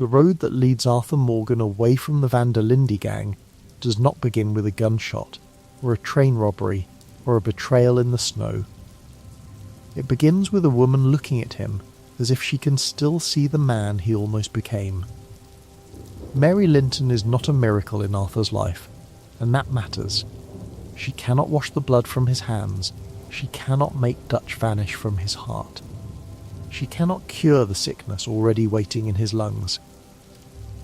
The road that leads Arthur Morgan away from the Linde gang does not begin with a gunshot, or a train robbery, or a betrayal in the snow. It begins with a woman looking at him as if she can still see the man he almost became. Mary Linton is not a miracle in Arthur's life, and that matters. She cannot wash the blood from his hands. She cannot make Dutch vanish from his heart. She cannot cure the sickness already waiting in his lungs.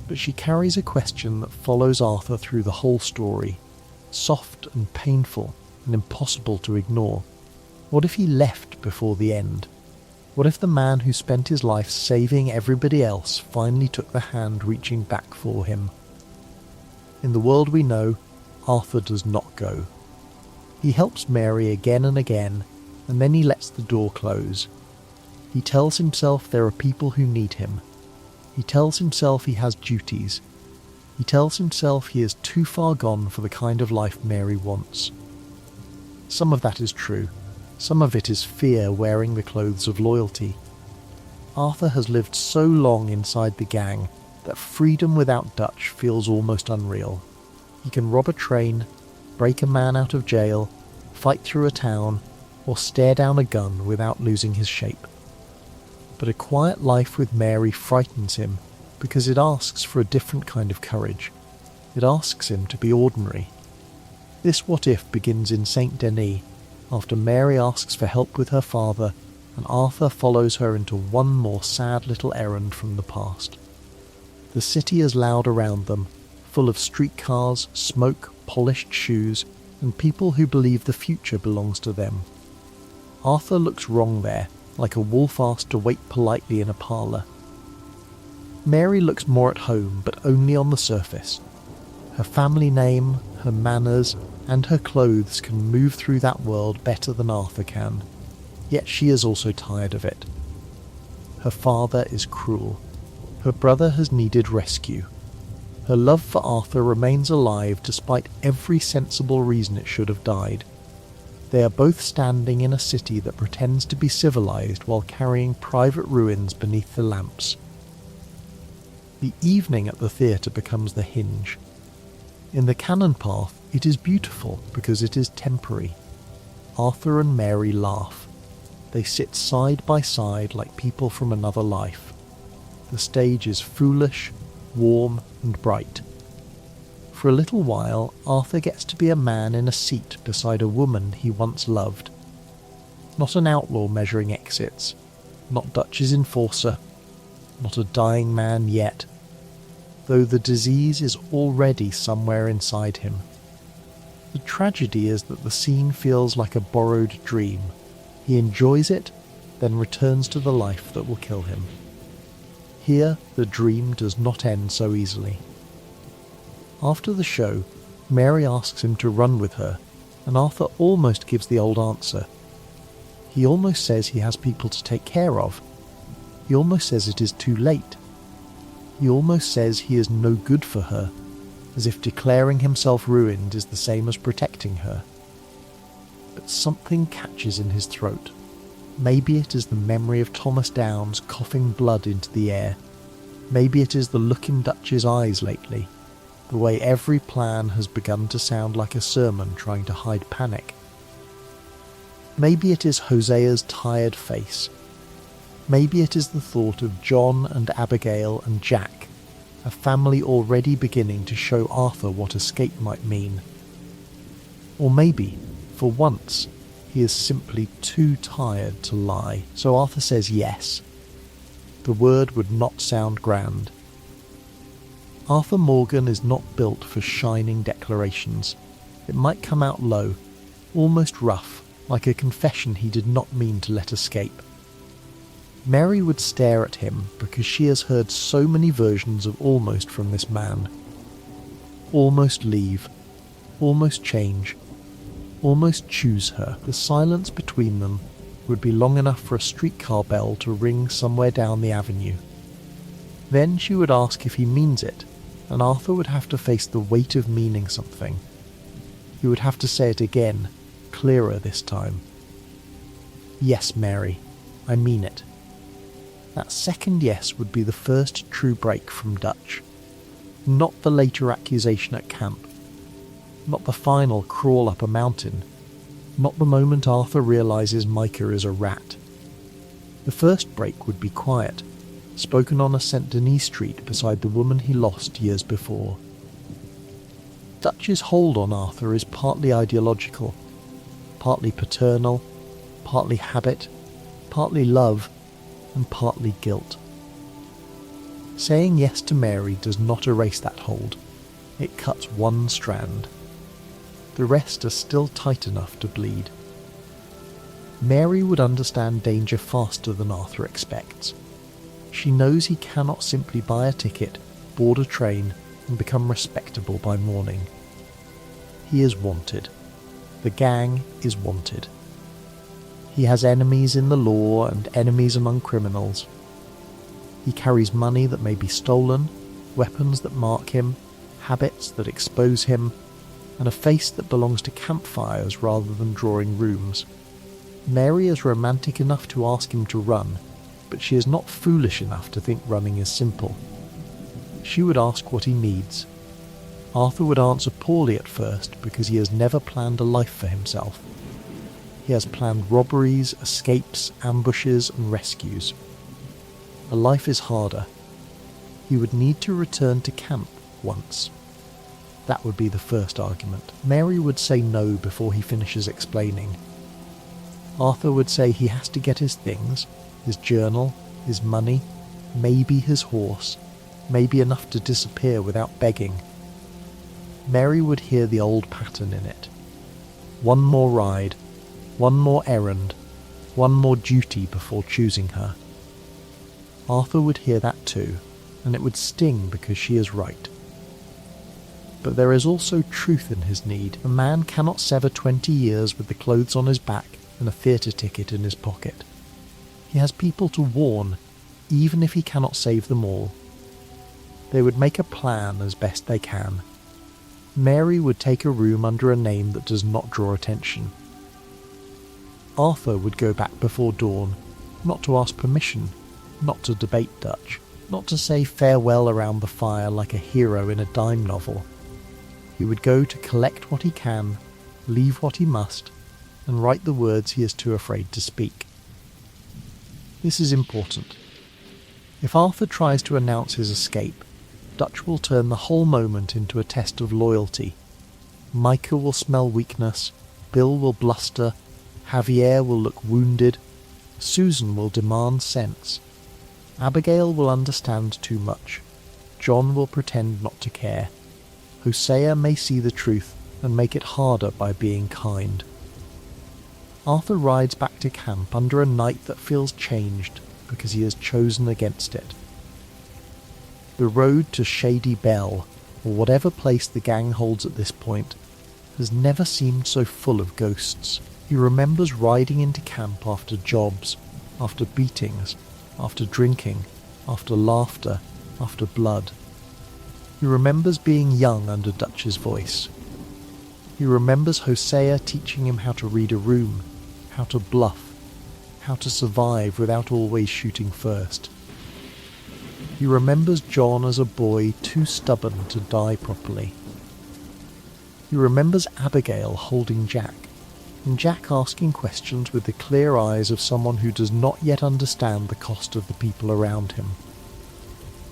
But she carries a question that follows Arthur through the whole story, soft and painful and impossible to ignore. What if he left before the end? What if the man who spent his life saving everybody else finally took the hand reaching back for him? In the world we know, Arthur does not go. He helps Mary again and again, and then he lets the door close. He tells himself there are people who need him. He tells himself he has duties. He tells himself he is too far gone for the kind of life Mary wants. Some of that is true. Some of it is fear wearing the clothes of loyalty. Arthur has lived so long inside the gang that freedom without Dutch feels almost unreal. He can rob a train, break a man out of jail, fight through a town, or stare down a gun without losing his shape. But a quiet life with Mary frightens him because it asks for a different kind of courage. It asks him to be ordinary. This what if begins in Saint Denis, after Mary asks for help with her father and Arthur follows her into one more sad little errand from the past. The city is loud around them, full of streetcars, smoke, polished shoes, and people who believe the future belongs to them. Arthur looks wrong there, like a wolf asked to wait politely in a parlour. Mary looks more at home, but only on the surface. Her family name, her manners, and her clothes can move through that world better than Arthur can. Yet she is also tired of it. Her father is cruel. Her brother has needed rescue. Her love for Arthur remains alive despite every sensible reason it should have died. They are both standing in a city that pretends to be civilized while carrying private ruins beneath the lamps. The evening at the theatre becomes the hinge. In the canon path, it is beautiful because it is temporary. Arthur and Mary laugh. They sit side by side like people from another life. The stage is foolish, warm, and bright. For a little while, Arthur gets to be a man in a seat beside a woman he once loved. Not an outlaw measuring exits, not Dutch's enforcer, not a dying man yet, though the disease is already somewhere inside him. The tragedy is that the scene feels like a borrowed dream. He enjoys it, then returns to the life that will kill him. Here, the dream does not end so easily. After the show, Mary asks him to run with her, and Arthur almost gives the old answer. He almost says he has people to take care of. He almost says it is too late. He almost says he is no good for her, as if declaring himself ruined is the same as protecting her. But something catches in his throat. Maybe it is the memory of Thomas Downes coughing blood into the air. Maybe it is the look in Dutch's eyes lately, the way every plan has begun to sound like a sermon trying to hide panic. Maybe it is Hosea's tired face. Maybe it is the thought of John and Abigail and Jack, a family already beginning to show Arthur what escape might mean. Or maybe, for once, he is simply too tired to lie, so Arthur says yes. The word would not sound grand. Arthur Morgan is not built for shining declarations. It might come out low, almost rough, like a confession he did not mean to let escape. Mary would stare at him because she has heard so many versions of almost from this man. Almost leave, almost change, almost choose her. The silence between them would be long enough for a streetcar bell to ring somewhere down the avenue. Then she would ask if he means it, and Arthur would have to face the weight of meaning something. He would have to say it again, clearer this time. Yes, Mary, I mean it. That second yes would be the first true break from Dutch. Not the later accusation at camp. Not the final crawl up a mountain. Not the moment Arthur realises Micah is a rat. The first break would be quiet, spoken on a St. Denis street beside the woman he lost years before. Dutch's hold on Arthur is partly ideological, partly paternal, partly habit, partly love, and partly guilt. Saying yes to Mary does not erase that hold. It cuts one strand. The rest are still tight enough to bleed. Mary would understand danger faster than Arthur expects. She knows he cannot simply buy a ticket, board a train, and become respectable by morning. He is wanted. The gang is wanted. He has enemies in the law and enemies among criminals. He carries money that may be stolen, weapons that mark him, habits that expose him, and a face that belongs to campfires rather than drawing rooms. Mary is romantic enough to ask him to run, but she is not foolish enough to think running is simple. She would ask what he needs. Arthur would answer poorly at first because he has never planned a life for himself. He has planned robberies, escapes, ambushes, and rescues. A life is harder. He would need to return to camp once. That would be the first argument. Mary would say no before he finishes explaining. Arthur would say he has to get his things, his journal, his money, maybe his horse, maybe enough to disappear without begging. Mary would hear the old pattern in it. One more ride, one more errand, one more duty before choosing her. Arthur would hear that too, and it would sting because she is right. But there is also truth in his need. A man cannot sever 20 years with the clothes on his back and a theatre ticket in his pocket. He has people to warn, even if he cannot save them all. They would make a plan as best they can. Mary would take a room under a name that does not draw attention. Arthur would go back before dawn, not to ask permission, not to debate Dutch, not to say farewell around the fire like a hero in a dime novel. He would go to collect what he can, leave what he must, and write the words he is too afraid to speak. This is important. If Arthur tries to announce his escape, Dutch will turn the whole moment into a test of loyalty. Micah will smell weakness, Bill will bluster, Javier will look wounded, Susan will demand sense. Abigail will understand too much. John will pretend not to care. Hosea may see the truth and make it harder by being kind. Arthur rides back to camp under a night that feels changed because he has chosen against it. The road to Shady Bell, or whatever place the gang holds at this point, has never seemed so full of ghosts. He remembers riding into camp after jobs, after beatings, after drinking, after laughter, after blood. He remembers being young under Dutch's voice. He remembers Hosea teaching him how to read a room, how to bluff, how to survive without always shooting first. He remembers John as a boy too stubborn to die properly. He remembers Abigail holding Jack, and Jack asking questions with the clear eyes of someone who does not yet understand the cost of the people around him.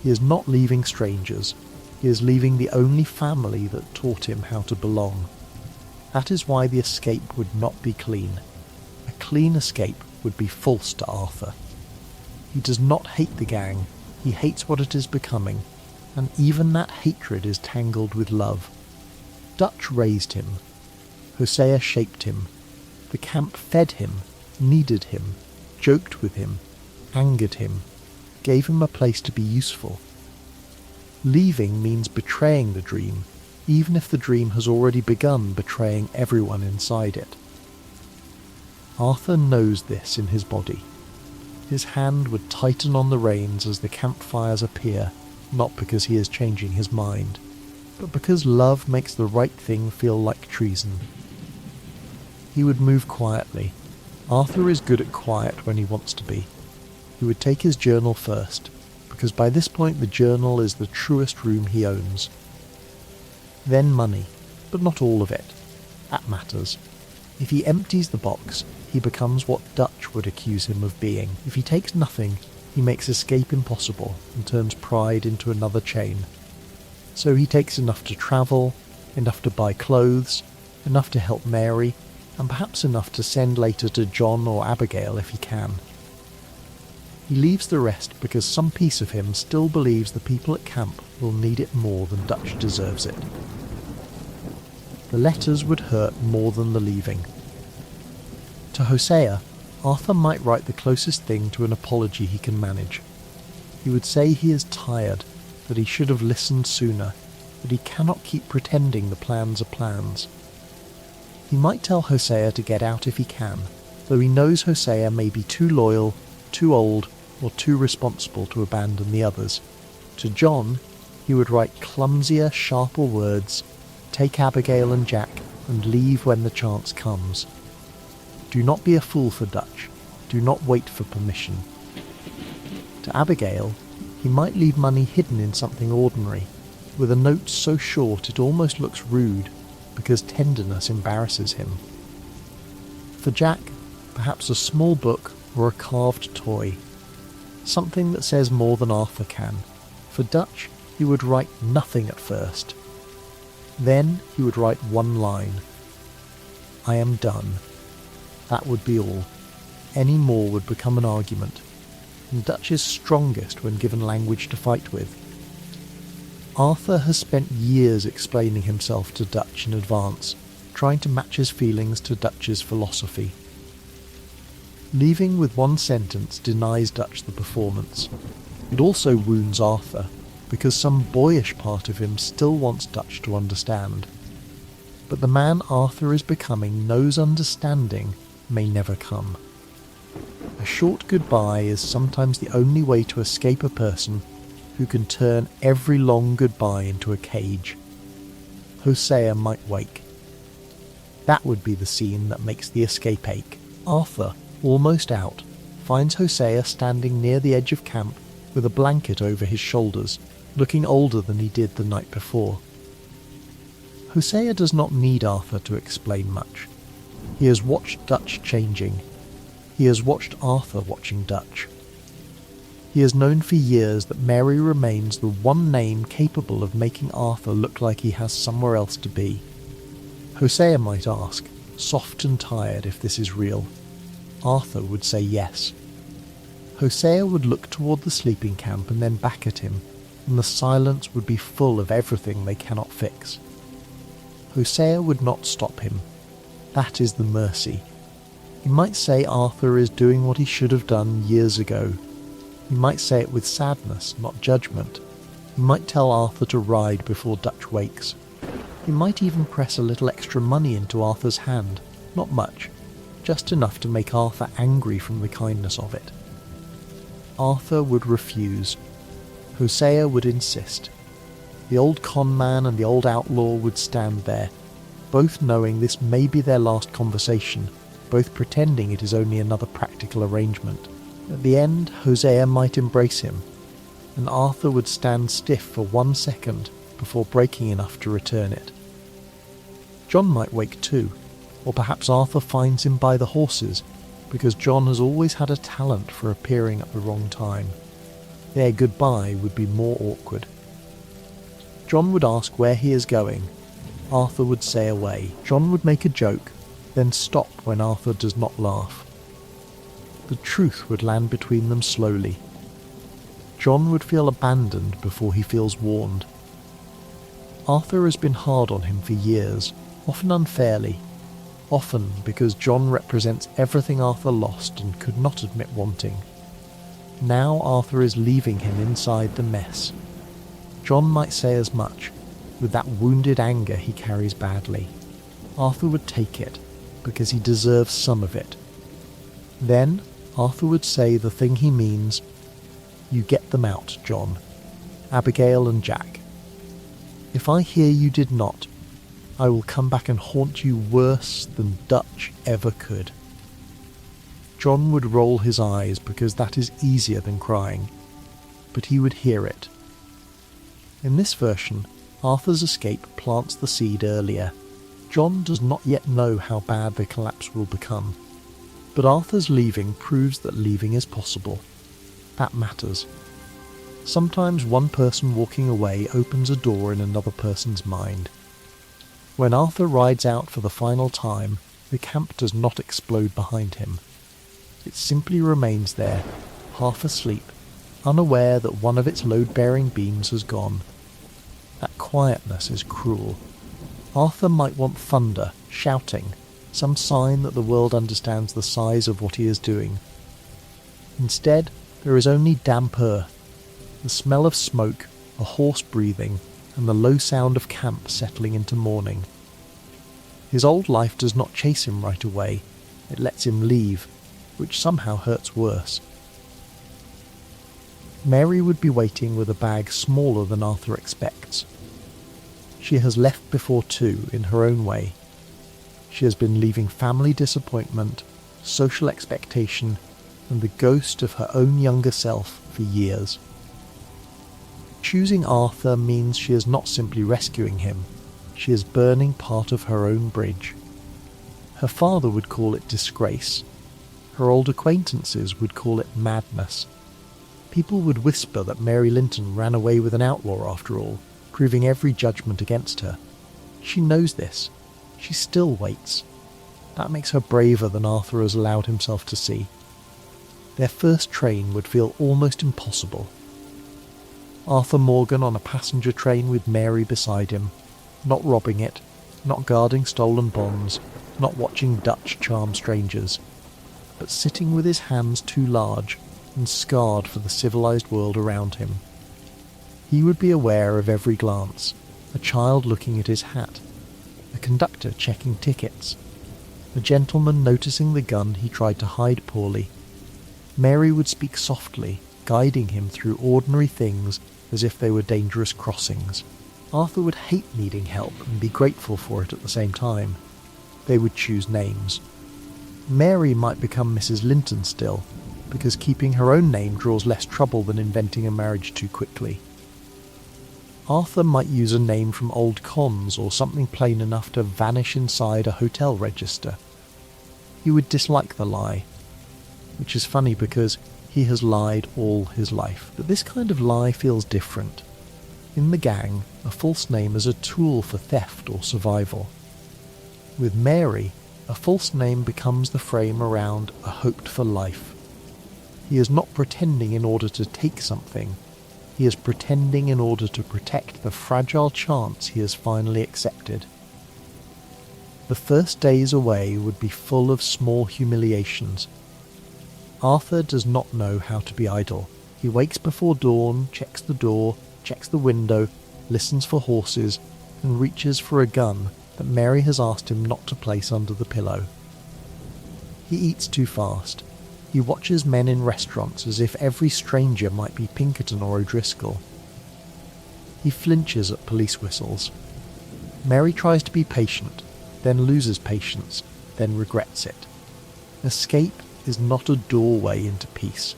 He is not leaving strangers. He is leaving the only family that taught him how to belong. That is why the escape would not be clean. A clean escape would be false to Arthur. He does not hate the gang. He hates what it is becoming, and even that hatred is tangled with love. Dutch raised him. Hosea shaped him. The camp fed him, needed him, joked with him, angered him, gave him a place to be useful. Leaving means betraying the dream, even if the dream has already begun betraying everyone inside it. Arthur knows this in his body. His hand would tighten on the reins as the campfires appear, not because he is changing his mind, but because love makes the right thing feel like treason. He would move quietly. Arthur is good at quiet when he wants to be. he would take his journal first, because by this point the journal is the truest room he owns. Then money, but not all of it. That matters. If he empties the box, he becomes what Dutch would accuse him of being. If he takes nothing, he makes escape impossible and turns pride into another chain. So he takes enough to travel, enough to buy clothes, enough to help Mary, and perhaps enough to send later to John or Abigail if he can. He leaves the rest because some piece of him still believes the people at camp will need it more than Dutch deserves it. The letters would hurt more than the leaving. To Hosea, Arthur might write the closest thing to an apology he can manage. He would say he is tired, that he should have listened sooner, that he cannot keep pretending the plans are plans. He might tell Hosea to get out if he can, though he knows Hosea may be too loyal, too old, or too responsible to abandon the others. To John, he would write clumsier, sharper words, take Abigail and Jack, and leave when the chance comes. Do not be a fool for Dutch. Do not wait for permission. To Abigail, he might leave money hidden in something ordinary, with a note so short it almost looks rude, because tenderness embarrasses him. For Jack, perhaps a small book or a carved toy, something that says more than Arthur can. For Dutch, he would write nothing at first. Then he would write one line. I am done. That would be all. Any more would become an argument, and Dutch is strongest when given language to fight with. Arthur has spent years explaining himself to Dutch in advance, trying to match his feelings to Dutch's philosophy. Leaving with one sentence denies Dutch the performance. It also wounds Arthur, because some boyish part of him still wants Dutch to understand. But the man Arthur is becoming knows understanding may never come. A short goodbye is sometimes the only way to escape a person who can turn every long goodbye into a cage. Hosea might wake. That would be the scene that makes the escape ache. Arthur, almost out, finds Hosea standing near the edge of camp with a blanket over his shoulders, looking older than he did the night before. Hosea does not need Arthur to explain much. He has watched Dutch changing. He has watched Arthur watching Dutch. He has known for years that Mary remains the one name capable of making Arthur look like he has somewhere else to be. Hosea might ask, soft and tired, if this is real. Arthur would say yes. Hosea would look toward the sleeping camp and then back at him, and the silence would be full of everything they cannot fix. Hosea would not stop him. That is the mercy. He might say Arthur is doing what he should have done years ago. He might say it with sadness, not judgment. He might tell Arthur to ride before Dutch wakes. He might even press a little extra money into Arthur's hand. Not much, just enough to make Arthur angry from the kindness of it. Arthur would refuse. Hosea would insist. The old con man and the old outlaw would stand there, both knowing this may be their last conversation, both pretending it is only another practical arrangement. At the end, Hosea might embrace him, and Arthur would stand stiff for 1 second before breaking enough to return it. John might wake too, or perhaps Arthur finds him by the horses, because John has always had a talent for appearing at the wrong time. Their goodbye would be more awkward. John would ask where he is going. Arthur would say away. John would make a joke, then stop when Arthur does not laugh. The truth would land between them slowly. John would feel abandoned before he feels warned. Arthur has been hard on him for years, often unfairly, often because John represents everything Arthur lost and could not admit wanting. Now Arthur is leaving him inside the mess. John might say as much, with that wounded anger he carries badly. Arthur would take it, because he deserves some of it. Then Arthur would say the thing he means, "You get them out, John. Abigail and Jack. If I hear you did not, I will come back and haunt you worse than Dutch ever could." John would roll his eyes because that is easier than crying, but he would hear it. In this version, Arthur's escape plants the seed earlier. John does not yet know how bad the collapse will become, but Arthur's leaving proves that leaving is possible. That matters. Sometimes one person walking away opens a door in another person's mind. When Arthur rides out for the final time, the camp does not explode behind him. It simply remains there, half asleep, unaware that one of its load-bearing beams has gone. That quietness is cruel. Arthur might want thunder, shouting, some sign that the world understands the size of what he is doing. Instead, there is only damp earth, the smell of smoke, a horse breathing, and the low sound of camp settling into morning. His old life does not chase him right away, it lets him leave, which somehow hurts worse. Mary would be waiting with a bag smaller than Arthur expects. She has left before too, in her own way. She has been leaving family disappointment, social expectation, and the ghost of her own younger self for years. Choosing Arthur means she is not simply rescuing him, she is burning part of her own bridge. Her father would call it disgrace. Her old acquaintances would call it madness. People would whisper that Mary Linton ran away with an outlaw after all, proving every judgment against her. She knows this. She still waits. That makes her braver than Arthur has allowed himself to see. Their first train would feel almost impossible. Arthur Morgan on a passenger train with Mary beside him, not robbing it, not guarding stolen bonds, not watching Dutch charm strangers, but sitting with his hands too large and scarred for the civilized world around him. He would be aware of every glance, a child looking at his hat, a conductor checking tickets, a gentleman noticing the gun he tried to hide poorly. Mary would speak softly, guiding him through ordinary things as if they were dangerous crossings. Arthur would hate needing help and be grateful for it at the same time. They would choose names. Mary might become Mrs. Linton still, because keeping her own name draws less trouble than inventing a marriage too quickly. Arthur might use a name from old cons or something plain enough to vanish inside a hotel register. He would dislike the lie, which is funny because he has lied all his life. But this kind of lie feels different. In the gang, a false name is a tool for theft or survival. With Mary, a false name becomes the frame around a hoped-for life. He is not pretending in order to take something. He is pretending in order to protect the fragile chance he has finally accepted. The first days away would be full of small humiliations. Arthur does not know how to be idle. He wakes before dawn, checks the door, checks the window, listens for horses, and reaches for a gun that Mary has asked him not to place under the pillow. He eats too fast. He watches men in restaurants as if every stranger might be Pinkerton or O'Driscoll. He flinches at police whistles. Mary tries to be patient, then loses patience, then regrets it. Escape is not a doorway into peace.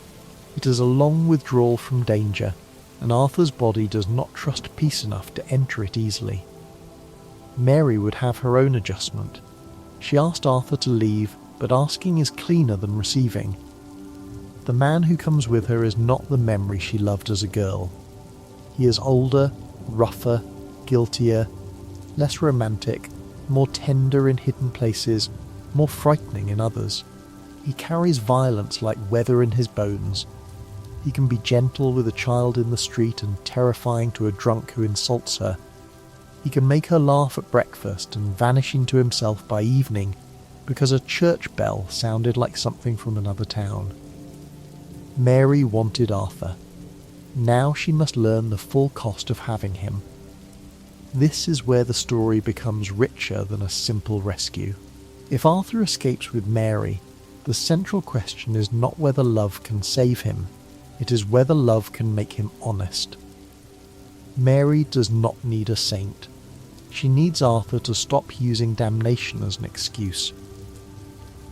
It is a long withdrawal from danger, and Arthur's body does not trust peace enough to enter it easily. Mary would have her own adjustment. She asked Arthur to leave, but asking is cleaner than receiving. The man who comes with her is not the memory she loved as a girl. He is older, rougher, guiltier, less romantic, more tender in hidden places, more frightening in others. He carries violence like weather in his bones. He can be gentle with a child in the street and terrifying to a drunk who insults her. He can make her laugh at breakfast and vanish into himself by evening because a church bell sounded like something from another town. Mary wanted Arthur. Now she must learn the full cost of having him. This is where the story becomes richer than a simple rescue. If Arthur escapes with Mary, the central question is not whether love can save him, it is whether love can make him honest. Mary does not need a saint. She needs Arthur to stop using damnation as an excuse.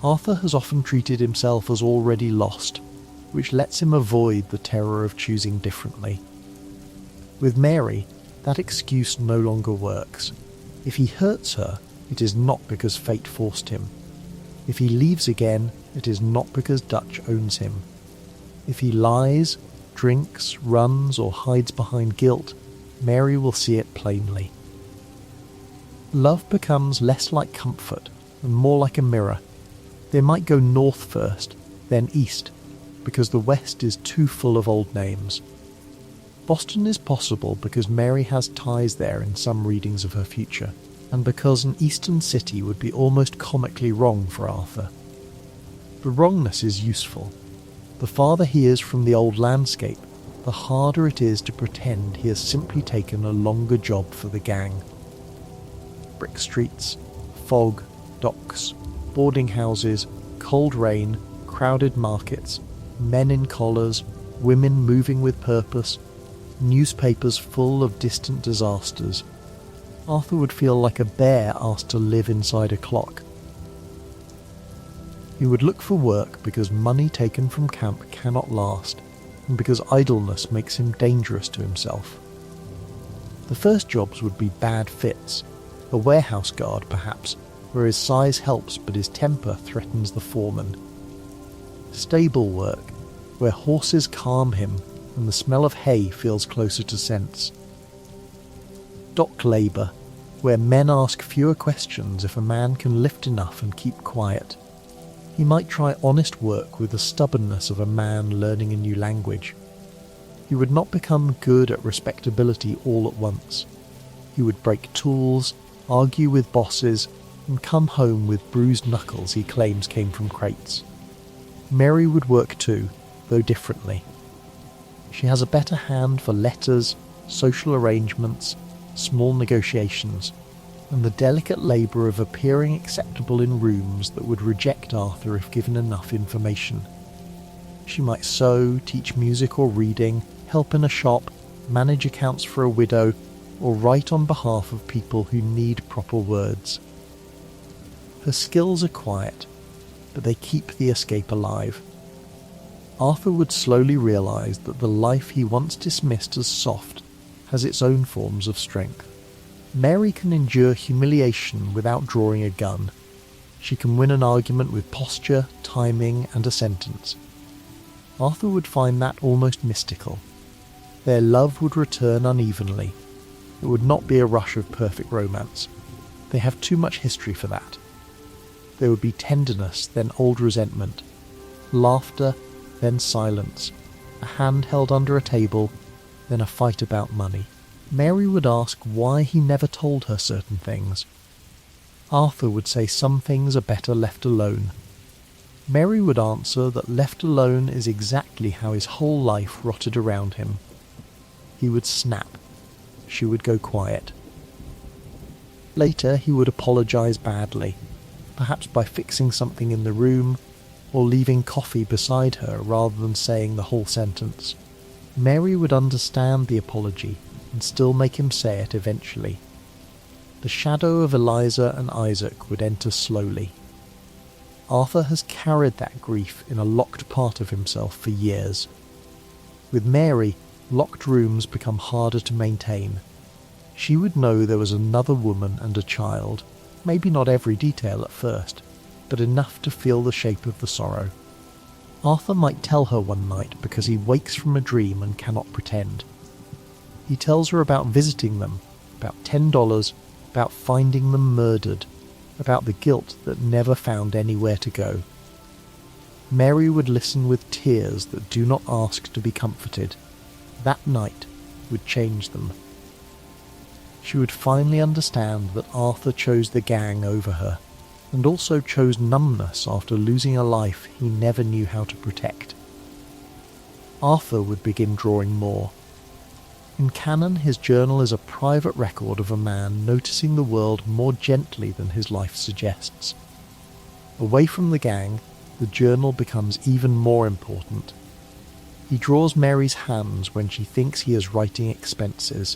Arthur has often treated himself as already lost, which lets him avoid the terror of choosing differently. With Mary, that excuse no longer works. If he hurts her, it is not because fate forced him. If he leaves again, it is not because Dutch owns him. If he lies, drinks, runs, or hides behind guilt, Mary will see it plainly. Love becomes less like comfort and more like a mirror. They might go north first, then east, because the west is too full of old names. Boston is possible because Mary has ties there in some readings of her future, and because an eastern city would be almost comically wrong for Arthur. The wrongness is useful. The farther he is from the old landscape, the harder it is to pretend he has simply taken a longer job for the gang. Brick streets, fog, docks, boarding houses, cold rain, crowded markets, men in collars, women moving with purpose, newspapers full of distant disasters. Arthur would feel like a bear asked to live inside a clock. He would look for work because money taken from camp cannot last, and because idleness makes him dangerous to himself. The first jobs would be bad fits, a warehouse guard perhaps, where his size helps but his temper threatens the foreman. Stable work, where horses calm him and the smell of hay feels closer to sense. Dock labour, where men ask fewer questions if a man can lift enough and keep quiet. He might try honest work with the stubbornness of a man learning a new language. He would not become good at respectability all at once. He would break tools, argue with bosses, and come home with bruised knuckles he claims came from crates. Mary would work too, though differently. She has a better hand for letters, social arrangements, small negotiations, and the delicate labour of appearing acceptable in rooms that would reject Arthur if given enough information. She might sew, teach music or reading, help in a shop, manage accounts for a widow, or write on behalf of people who need proper words. Her skills are quiet, but they keep the escape alive. Arthur would slowly realise that the life he once dismissed as soft has its own forms of strength. Mary can endure humiliation without drawing a gun. She can win an argument with posture, timing, and a sentence. Arthur would find that almost mystical. Their love would return unevenly. It would not be a rush of perfect romance. They have too much history for that. There would be tenderness, then old resentment, laughter, then silence, a hand held under a table, then a fight about money. Mary would ask why he never told her certain things. Arthur would say some things are better left alone. Mary would answer that left alone is exactly how his whole life rotted around him. He would snap. She would go quiet. Later he would apologise badly, perhaps by fixing something in the room, or leaving coffee beside her rather than saying the whole sentence. Mary would understand the apology and still make him say it eventually. The shadow of Eliza and Isaac would enter slowly. Arthur has carried that grief in a locked part of himself for years. With Mary, locked rooms become harder to maintain. She would know there was another woman and a child, maybe not every detail at first, but enough to feel the shape of the sorrow. Arthur might tell her one night because he wakes from a dream and cannot pretend. He tells her about visiting them, about $10, about finding them murdered, about the guilt that never found anywhere to go. Mary would listen with tears that do not ask to be comforted. That night would change them. She would finally understand that Arthur chose the gang over her, and also chose numbness after losing a life he never knew how to protect. Arthur would begin drawing more. In canon, his journal is a private record of a man noticing the world more gently than his life suggests. Away from the gang, the journal becomes even more important. He draws Mary's hands when she thinks he is writing expenses.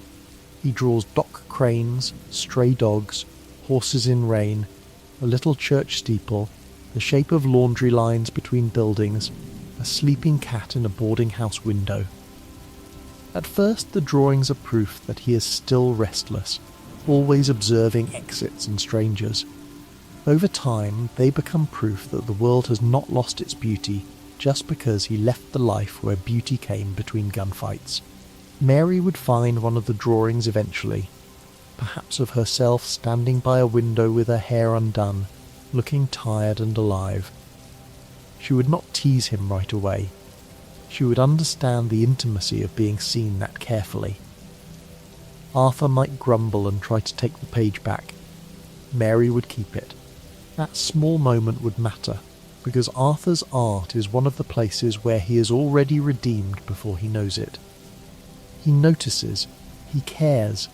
He draws dock cranes, stray dogs, horses in rain, a little church steeple, the shape of laundry lines between buildings, a sleeping cat in a boarding house window. At first the drawings are proof that he is still restless, always observing exits and strangers. Over time they become proof that the world has not lost its beauty just because he left the life where beauty came between gunfights. Mary would find one of the drawings eventually, perhaps of herself standing by a window with her hair undone, looking tired and alive. She would not tease him right away. She would understand the intimacy of being seen that carefully. Arthur might grumble and try to take the page back. Mary would keep it. That small moment would matter, because Arthur's art is one of the places where he is already redeemed before he knows it. He notices, he cares,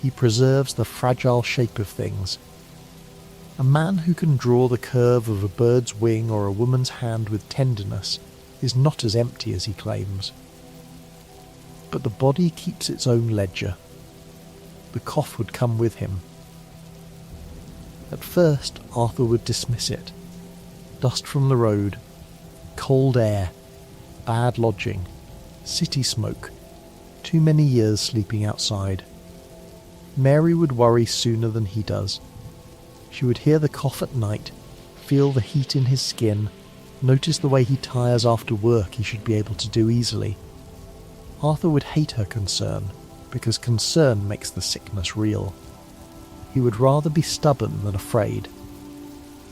he preserves the fragile shape of things. A man who can draw the curve of a bird's wing or a woman's hand with tenderness is not as empty as he claims. But the body keeps its own ledger. The cough would come with him. At first, Arthur would dismiss it. Dust from the road, cold air, bad lodging, city smoke, too many years sleeping outside. Mary would worry sooner than he does. She would hear the cough at night, feel the heat in his skin, notice the way he tires after work he should be able to do easily. Arthur would hate her concern, because concern makes the sickness real. He would rather be stubborn than afraid.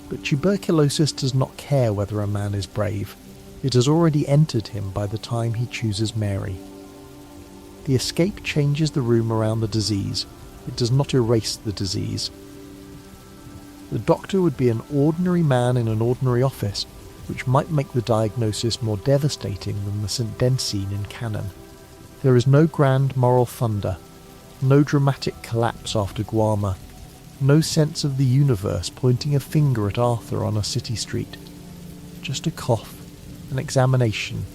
But tuberculosis does not care whether a man is brave. It has already entered him by the time he chooses Mary. The escape changes the room around the disease. It does not erase the disease. The doctor would be an ordinary man in an ordinary office, which might make the diagnosis more devastating than the St. Denis scene in Canon. There is no grand moral thunder, no dramatic collapse after Guarma, no sense of the universe pointing a finger at Arthur on a city street. Just a cough, an examination,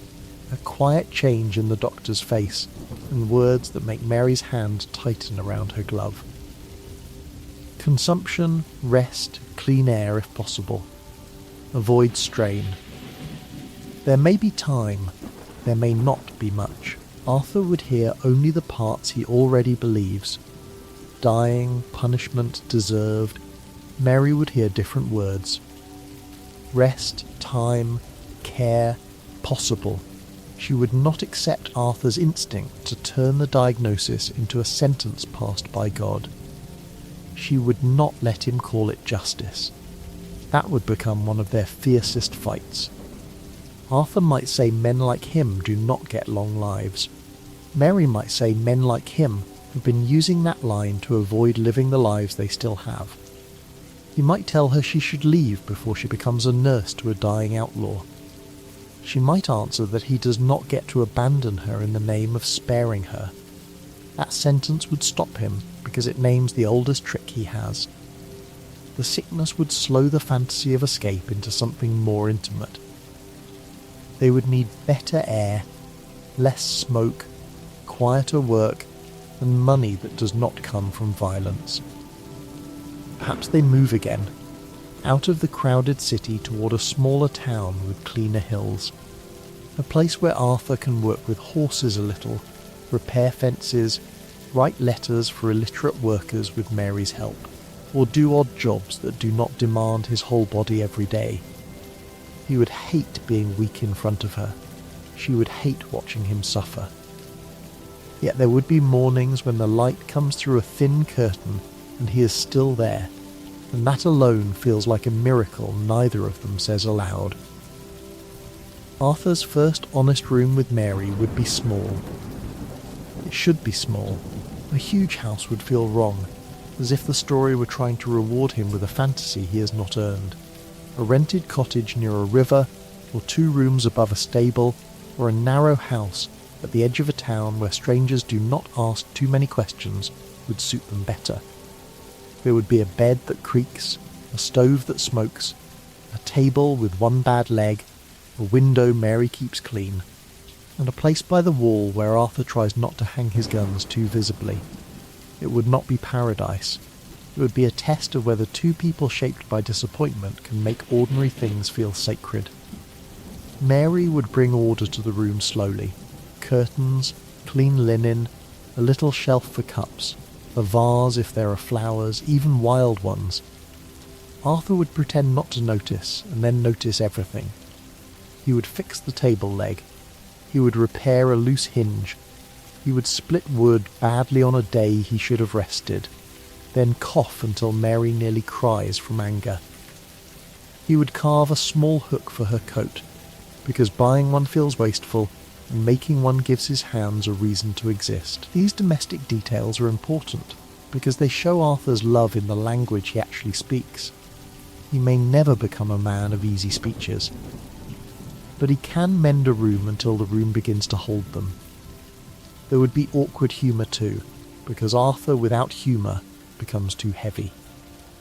a quiet change in the doctor's face, and words that make Mary's hand tighten around her glove. Consumption, rest, clean air if possible. Avoid strain. There may be time, there may not be much. Arthur would hear only the parts he already believes. Dying, punishment, deserved. Mary would hear different words. Rest, time, care, possible. She would not accept Arthur's instinct to turn the diagnosis into a sentence passed by God. She would not let him call it justice. That would become one of their fiercest fights. Arthur might say men like him do not get long lives. Mary might say men like him have been using that line to avoid living the lives they still have. He might tell her she should leave before she becomes a nurse to a dying outlaw. She might answer that he does not get to abandon her in the name of sparing her. That sentence would stop him because it names the oldest trick he has. The sickness would slow the fantasy of escape into something more intimate. They would need better air, less smoke, quieter work, and money that does not come from violence. Perhaps they move again, out of the crowded city toward a smaller town with cleaner hills. A place where Arthur can work with horses a little, repair fences, write letters for illiterate workers with Mary's help, or do odd jobs that do not demand his whole body every day. He would hate being weak in front of her. She would hate watching him suffer. Yet there would be mornings when the light comes through a thin curtain and he is still there, and that alone feels like a miracle neither of them says aloud. Arthur's first honest room with Mary would be small. It should be small. A huge house would feel wrong, as if the story were trying to reward him with a fantasy he has not earned. A rented cottage near a river, or 2 rooms above a stable, or a narrow house at the edge of a town where strangers do not ask too many questions would suit them better. There would be a bed that creaks, a stove that smokes, a table with one bad leg, a window Mary keeps clean, and a place by the wall where Arthur tries not to hang his guns too visibly. It would not be paradise, It would be a test of whether two people shaped by disappointment can make ordinary things feel sacred. Mary would bring order to the room slowly. Curtains, clean linen, a little shelf for cups, a vase if there are flowers, even wild ones. Arthur would pretend not to notice, and then notice everything. He would fix the table leg. He would repair a loose hinge. He would split wood badly on a day he should have rested, then cough until Mary nearly cries from anger. He would carve a small hook for her coat, because buying one feels wasteful, and making one gives his hands a reason to exist. These domestic details are important, because they show Arthur's love in the language he actually speaks. He may never become a man of easy speeches, but he can mend a room until the room begins to hold them. There would be awkward humour too, because Arthur without humour becomes too heavy.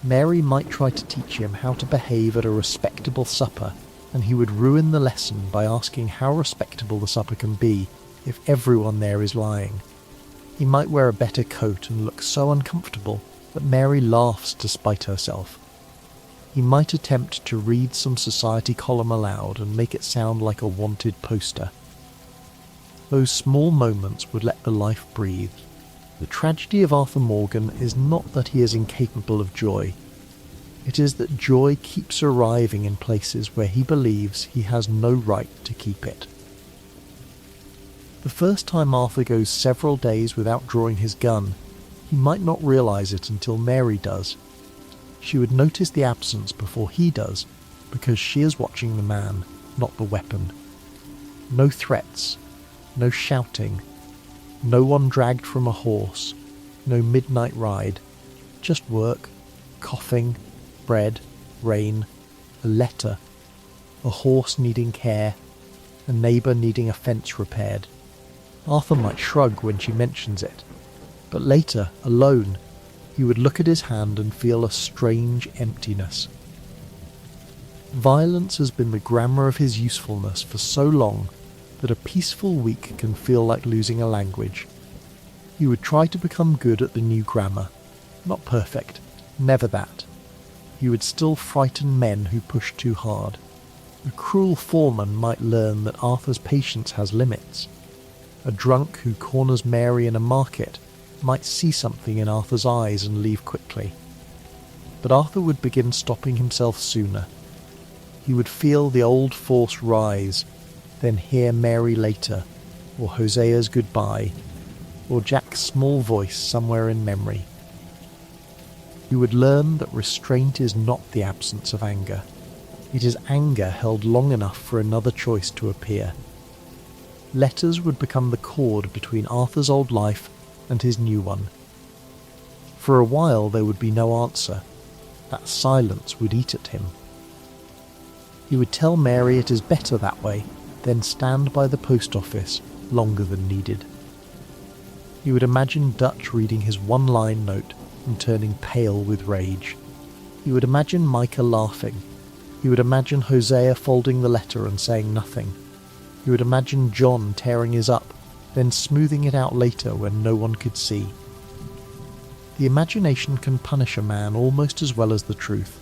Mary might try to teach him how to behave at a respectable supper, and he would ruin the lesson by asking how respectable the supper can be if everyone there is lying. He might wear a better coat and look so uncomfortable that Mary laughs to spite herself. He might attempt to read some society column aloud and make it sound like a wanted poster. Those small moments would let the life breathe. The tragedy of Arthur Morgan is not that he is incapable of joy. It is that joy keeps arriving in places where he believes he has no right to keep it. The first time Arthur goes several days without drawing his gun, he might not realise it until Mary does. She would notice the absence before he does, because she is watching the man, not the weapon. No threats, no shouting, no one dragged from a horse, no midnight ride, just work, coughing, bread, rain, a letter, a horse needing care, a neighbour needing a fence repaired. Arthur might shrug when she mentions it, but later, alone, he would look at his hand and feel a strange emptiness. Violence has been the grammar of his usefulness for so long that a peaceful week can feel like losing a language. He would try to become good at the new grammar. Not perfect, never that. He would still frighten men who push too hard. A cruel foreman might learn that Arthur's patience has limits. A drunk who corners Mary in a market might see something in Arthur's eyes and leave quickly. But Arthur would begin stopping himself sooner. He would feel the old force rise, then hear Mary later, or Hosea's goodbye, or Jack's small voice somewhere in memory. He would learn that restraint is not the absence of anger. It is anger held long enough for another choice to appear. Letters would become the cord between Arthur's old life and his new one. For a while there would be no answer. That silence would eat at him. He would tell Mary it is better that way, then stand by the post office longer than needed. He would imagine Dutch reading his one-line note and turning pale with rage. He would imagine Micah laughing. He would imagine Hosea folding the letter and saying nothing. He would imagine John tearing his up, then smoothing it out later when no one could see. The imagination can punish a man almost as well as the truth.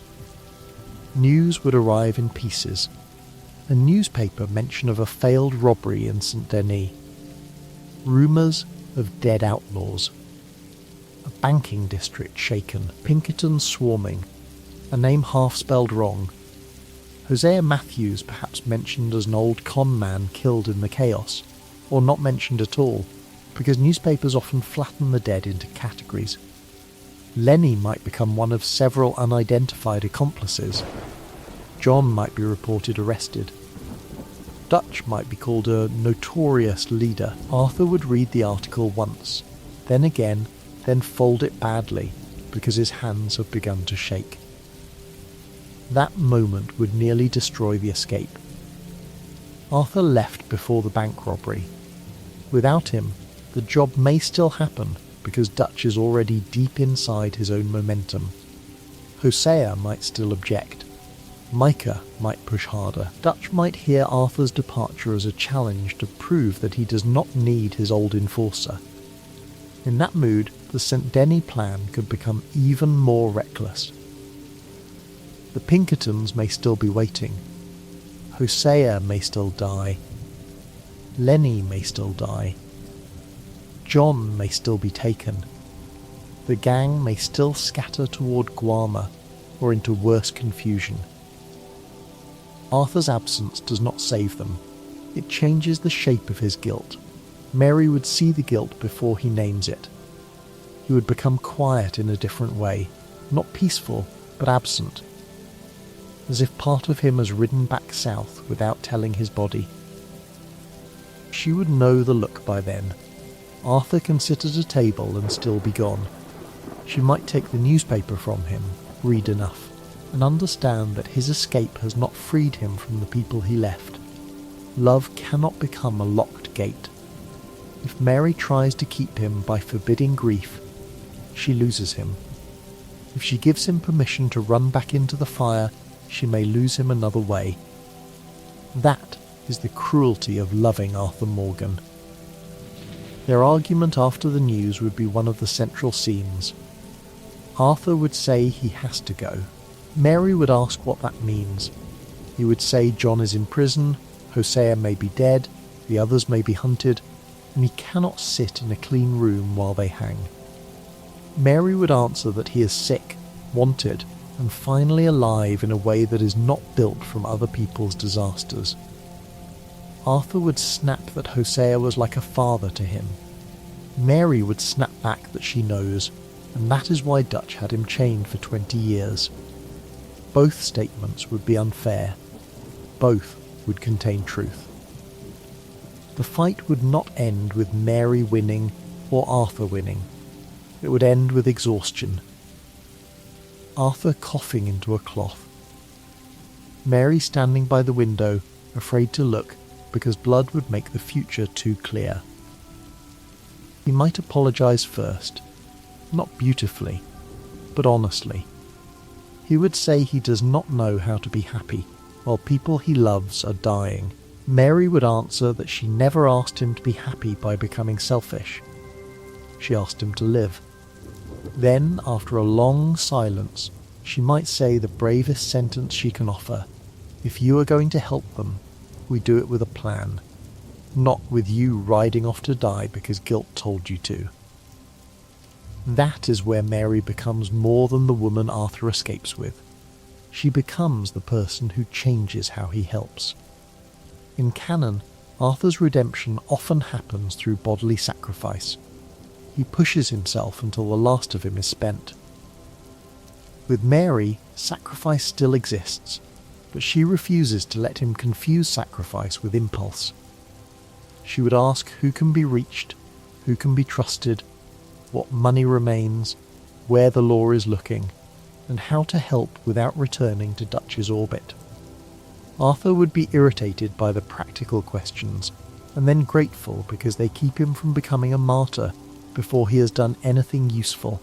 News would arrive in pieces. A newspaper mention of a failed robbery in St. Denis. Rumours of dead outlaws. A banking district shaken, Pinkertons swarming, a name half spelled wrong. Hosea Matthews perhaps mentioned as an old con man killed in the chaos, or not mentioned at all, because newspapers often flatten the dead into categories. Lenny might become one of several unidentified accomplices. John might be reported arrested. Dutch might be called a notorious leader. Arthur would read the article once, then again, then fold it badly, because his hands have begun to shake. That moment would nearly destroy the escape. Arthur left before the bank robbery. Without him, the job may still happen, because Dutch is already deep inside his own momentum. Hosea might still object. Micah might push harder. Dutch might hear Arthur's departure as a challenge to prove that he does not need his old enforcer. In that mood, the St. Denis plan could become even more reckless. The Pinkertons may still be waiting. Hosea may still die. Lenny may still die. John may still be taken. The gang may still scatter toward Guarma or into worse confusion. Arthur's absence does not save them. It changes the shape of his guilt. Mary would see the guilt before he names it. He would become quiet in a different way, not peaceful, but absent, as if part of him has ridden back south without telling his body. She would know the look by then. Arthur can sit at a table and still be gone. She might take the newspaper from him, read enough, and understand that his escape has not freed him from the people he left. Love cannot become a locked gate. If Mary tries to keep him by forbidding grief, she loses him. If she gives him permission to run back into the fire, she may lose him another way. That is the cruelty of loving Arthur Morgan. Their argument after the news would be one of the central scenes. Arthur would say he has to go. Mary would ask what that means. He would say John is in prison, Hosea may be dead, the others may be hunted, and he cannot sit in a clean room while they hang. Mary would answer that he is sick, wanted, and finally alive in a way that is not built from other people's disasters. Arthur would snap that Hosea was like a father to him. Mary would snap back that she knows, and that is why Dutch had him chained for 20 years. Both statements would be unfair. Both would contain truth. The fight would not end with Mary winning or Arthur winning. It would end with exhaustion. Arthur coughing into a cloth. Mary standing by the window, afraid to look because blood would make the future too clear. He might apologize first, not beautifully, but honestly. He would say he does not know how to be happy while people he loves are dying. Mary would answer that she never asked him to be happy by becoming selfish. She asked him to live. Then, after a long silence, she might say the bravest sentence she can offer. If you are going to help them, we do it with a plan, not with you riding off to die because guilt told you to. That is where Mary becomes more than the woman Arthur escapes with. She becomes the person who changes how he helps. In canon, Arthur's redemption often happens through bodily sacrifice. He pushes himself until the last of him is spent. With Mary, sacrifice still exists, but she refuses to let him confuse sacrifice with impulse. She would ask who can be reached, who can be trusted, what money remains, where the law is looking, and how to help without returning to Dutch's orbit. Arthur would be irritated by the practical questions, and then grateful because they keep him from becoming a martyr before he has done anything useful.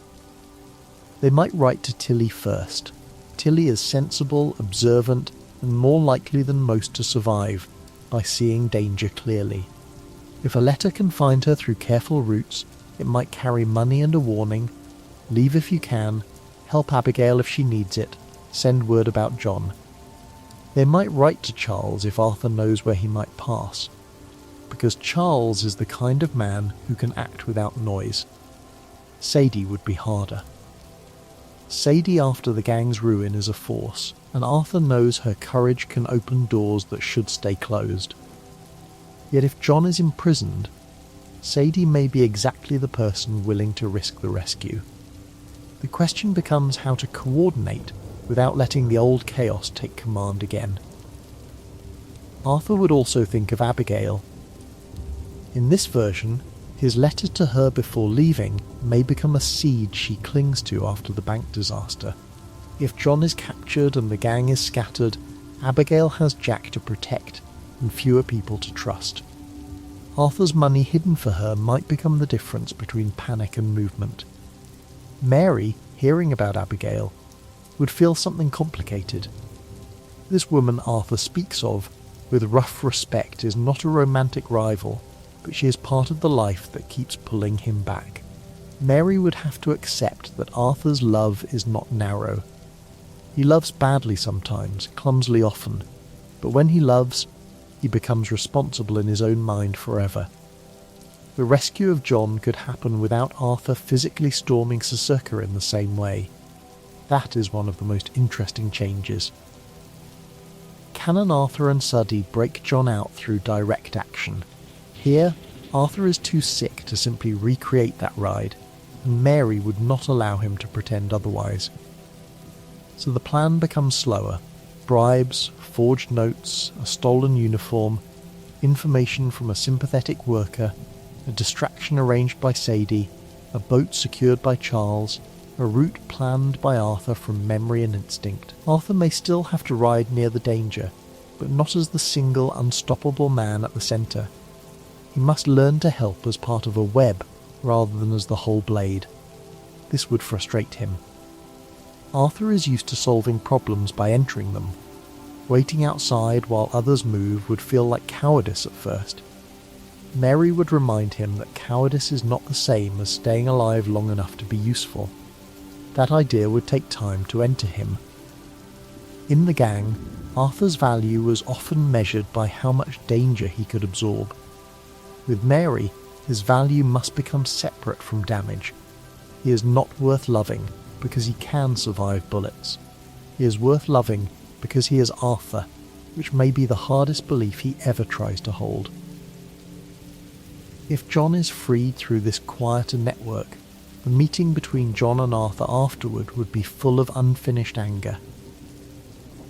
They might write to Tilly first. Tilly is sensible, observant, and more likely than most to survive by seeing danger clearly. If a letter can find her through careful routes, it might carry money and a warning. Leave if you can, help Abigail if she needs it, send word about John. They might write to Charles if Arthur knows where he might pass, because Charles is the kind of man who can act without noise. Sadie would be harder. Sadie after the gang's ruin is a force, and Arthur knows her courage can open doors that should stay closed. Yet if John is imprisoned, Sadie may be exactly the person willing to risk the rescue. The question becomes how to coordinate without letting the old chaos take command again. Arthur would also think of Abigail. In this version, his letter to her before leaving may become a seed she clings to after the bank disaster. If John is captured and the gang is scattered, Abigail has Jack to protect and fewer people to trust. Arthur's money hidden for her might become the difference between panic and movement. Mary, hearing about Abigail, would feel something complicated. This woman Arthur speaks of with rough respect is not a romantic rival, but she is part of the life that keeps pulling him back. Mary would have to accept that Arthur's love is not narrow. He loves badly sometimes, clumsily often, but when he loves, he becomes responsible in his own mind forever. The rescue of John could happen without Arthur physically storming Caesarca in the same way. That is one of the most interesting changes. Canon Arthur and Sadie break John out through direct action. Here, Arthur is too sick to simply recreate that ride, and Mary would not allow him to pretend otherwise. So the plan becomes slower. Bribes, forged notes, a stolen uniform, information from a sympathetic worker, a distraction arranged by Sadie, a boat secured by Charles, a route planned by Arthur from memory and instinct. Arthur may still have to ride near the danger, but not as the single unstoppable man at the centre. He must learn to help as part of a web rather than as the whole blade. This would frustrate him. Arthur is used to solving problems by entering them. Waiting outside while others move would feel like cowardice at first. Mary would remind him that cowardice is not the same as staying alive long enough to be useful. That idea would take time to enter him. In the gang, Arthur's value was often measured by how much danger he could absorb. With Mary, his value must become separate from damage. He is not worth loving because he can survive bullets. He is worth loving because he is Arthur, which may be the hardest belief he ever tries to hold. If John is freed through this quieter network, the meeting between John and Arthur afterward would be full of unfinished anger.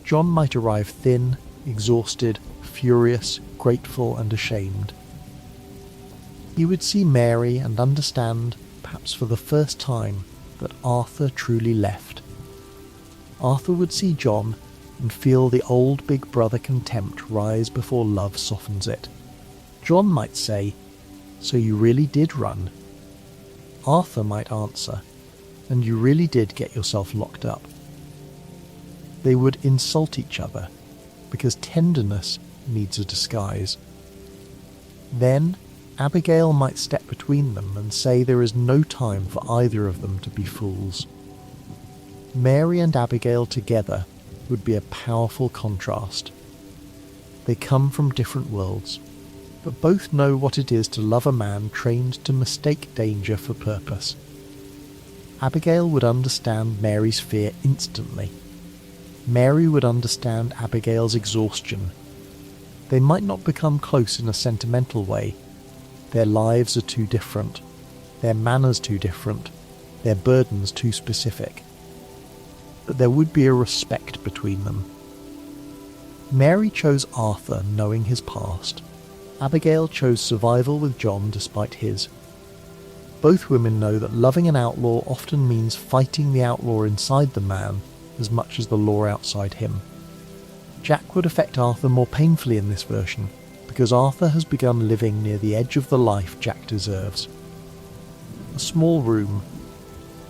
John might arrive thin, exhausted, furious, grateful and ashamed. He would see Mary and understand, perhaps for the first time, that Arthur truly left. Arthur would see John and feel the old big brother contempt rise before love softens it. John might say, "So you really did run?" Arthur might answer, "And you really did get yourself locked up." They would insult each other, because tenderness needs a disguise. Then Abigail might step between them and say there is no time for either of them to be fools. Mary and Abigail together would be a powerful contrast. They come from different worlds, but both know what it is to love a man trained to mistake danger for purpose. Abigail would understand Mary's fear instantly. Mary would understand Abigail's exhaustion. They might not become close in a sentimental way. Their lives are too different, their manners too different, their burdens too specific. But there would be a respect between them. Mary chose Arthur knowing his past. Abigail chose survival with John despite his. Both women know that loving an outlaw often means fighting the outlaw inside the man as much as the law outside him. Jack would affect Arthur more painfully in this version, because Arthur has begun living near the edge of the life Jack deserves. A small room,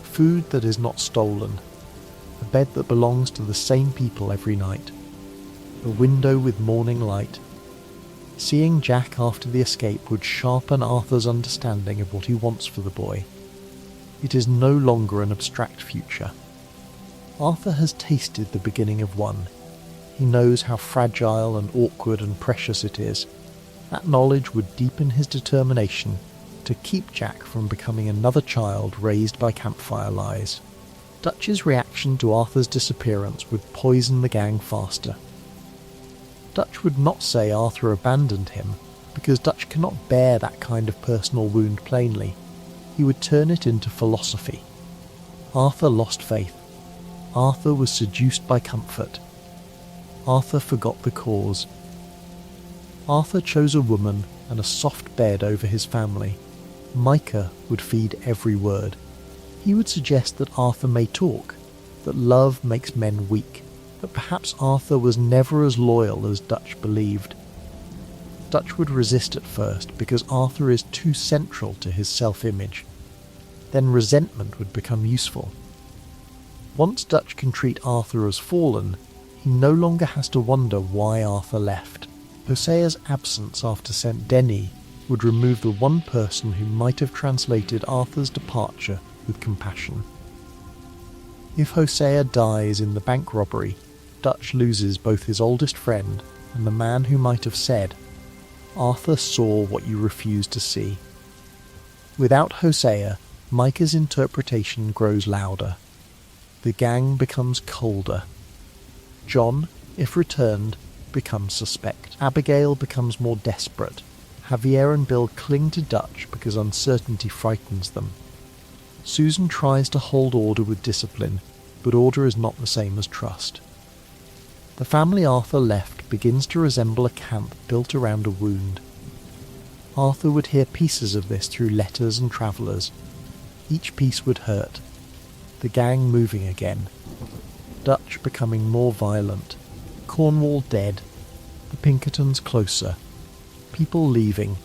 food that is not stolen, a bed that belongs to the same people every night, a window with morning light. Seeing Jack after the escape would sharpen Arthur's understanding of what he wants for the boy. It is no longer an abstract future. Arthur has tasted the beginning of one. He knows how fragile and awkward and precious it is. That knowledge would deepen his determination to keep Jack from becoming another child raised by campfire lies. Dutch's reaction to Arthur's disappearance would poison the gang faster. Dutch would not say Arthur abandoned him, because Dutch cannot bear that kind of personal wound plainly. He would turn it into philosophy. Arthur lost faith. Arthur was seduced by comfort. Arthur forgot the cause. Arthur chose a woman and a soft bed over his family. Micah would feed every word. He would suggest that Arthur may talk, that love makes men weak, that perhaps Arthur was never as loyal as Dutch believed. Dutch would resist at first because Arthur is too central to his self-image. Then resentment would become useful. Once Dutch can treat Arthur as fallen, he no longer has to wonder why Arthur left. Hosea's absence after St. Denis would remove the one person who might have translated Arthur's departure with compassion. If Hosea dies in the bank robbery, Dutch loses both his oldest friend and the man who might have said, "Arthur saw what you refused to see." Without Hosea, Micah's interpretation grows louder. The gang becomes colder. John, if returned, becomes suspect. Abigail becomes more desperate. Javier and Bill cling to Dutch because uncertainty frightens them. Susan tries to hold order with discipline, but order is not the same as trust. The family Arthur left begins to resemble a camp built around a wound. Arthur would hear pieces of this through letters and travellers. Each piece would hurt. The gang moving again. Dutch becoming more violent. Cornwall dead. The Pinkertons closer. People leaving.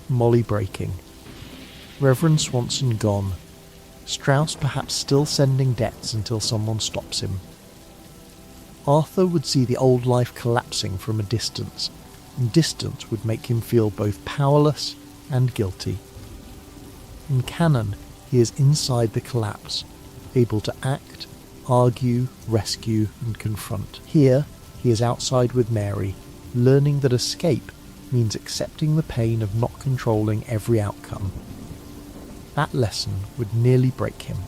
Molly breaking. Reverend Swanson gone. Strauss perhaps still sending debts until someone stops him. Arthur would see the old life collapsing from a distance, and distance would make him feel both powerless and guilty. In canon, he is inside the collapse, able to act, argue, rescue, and confront. Here, he is outside with Mary, learning that escape means accepting the pain of not controlling every outcome. That lesson would nearly break him.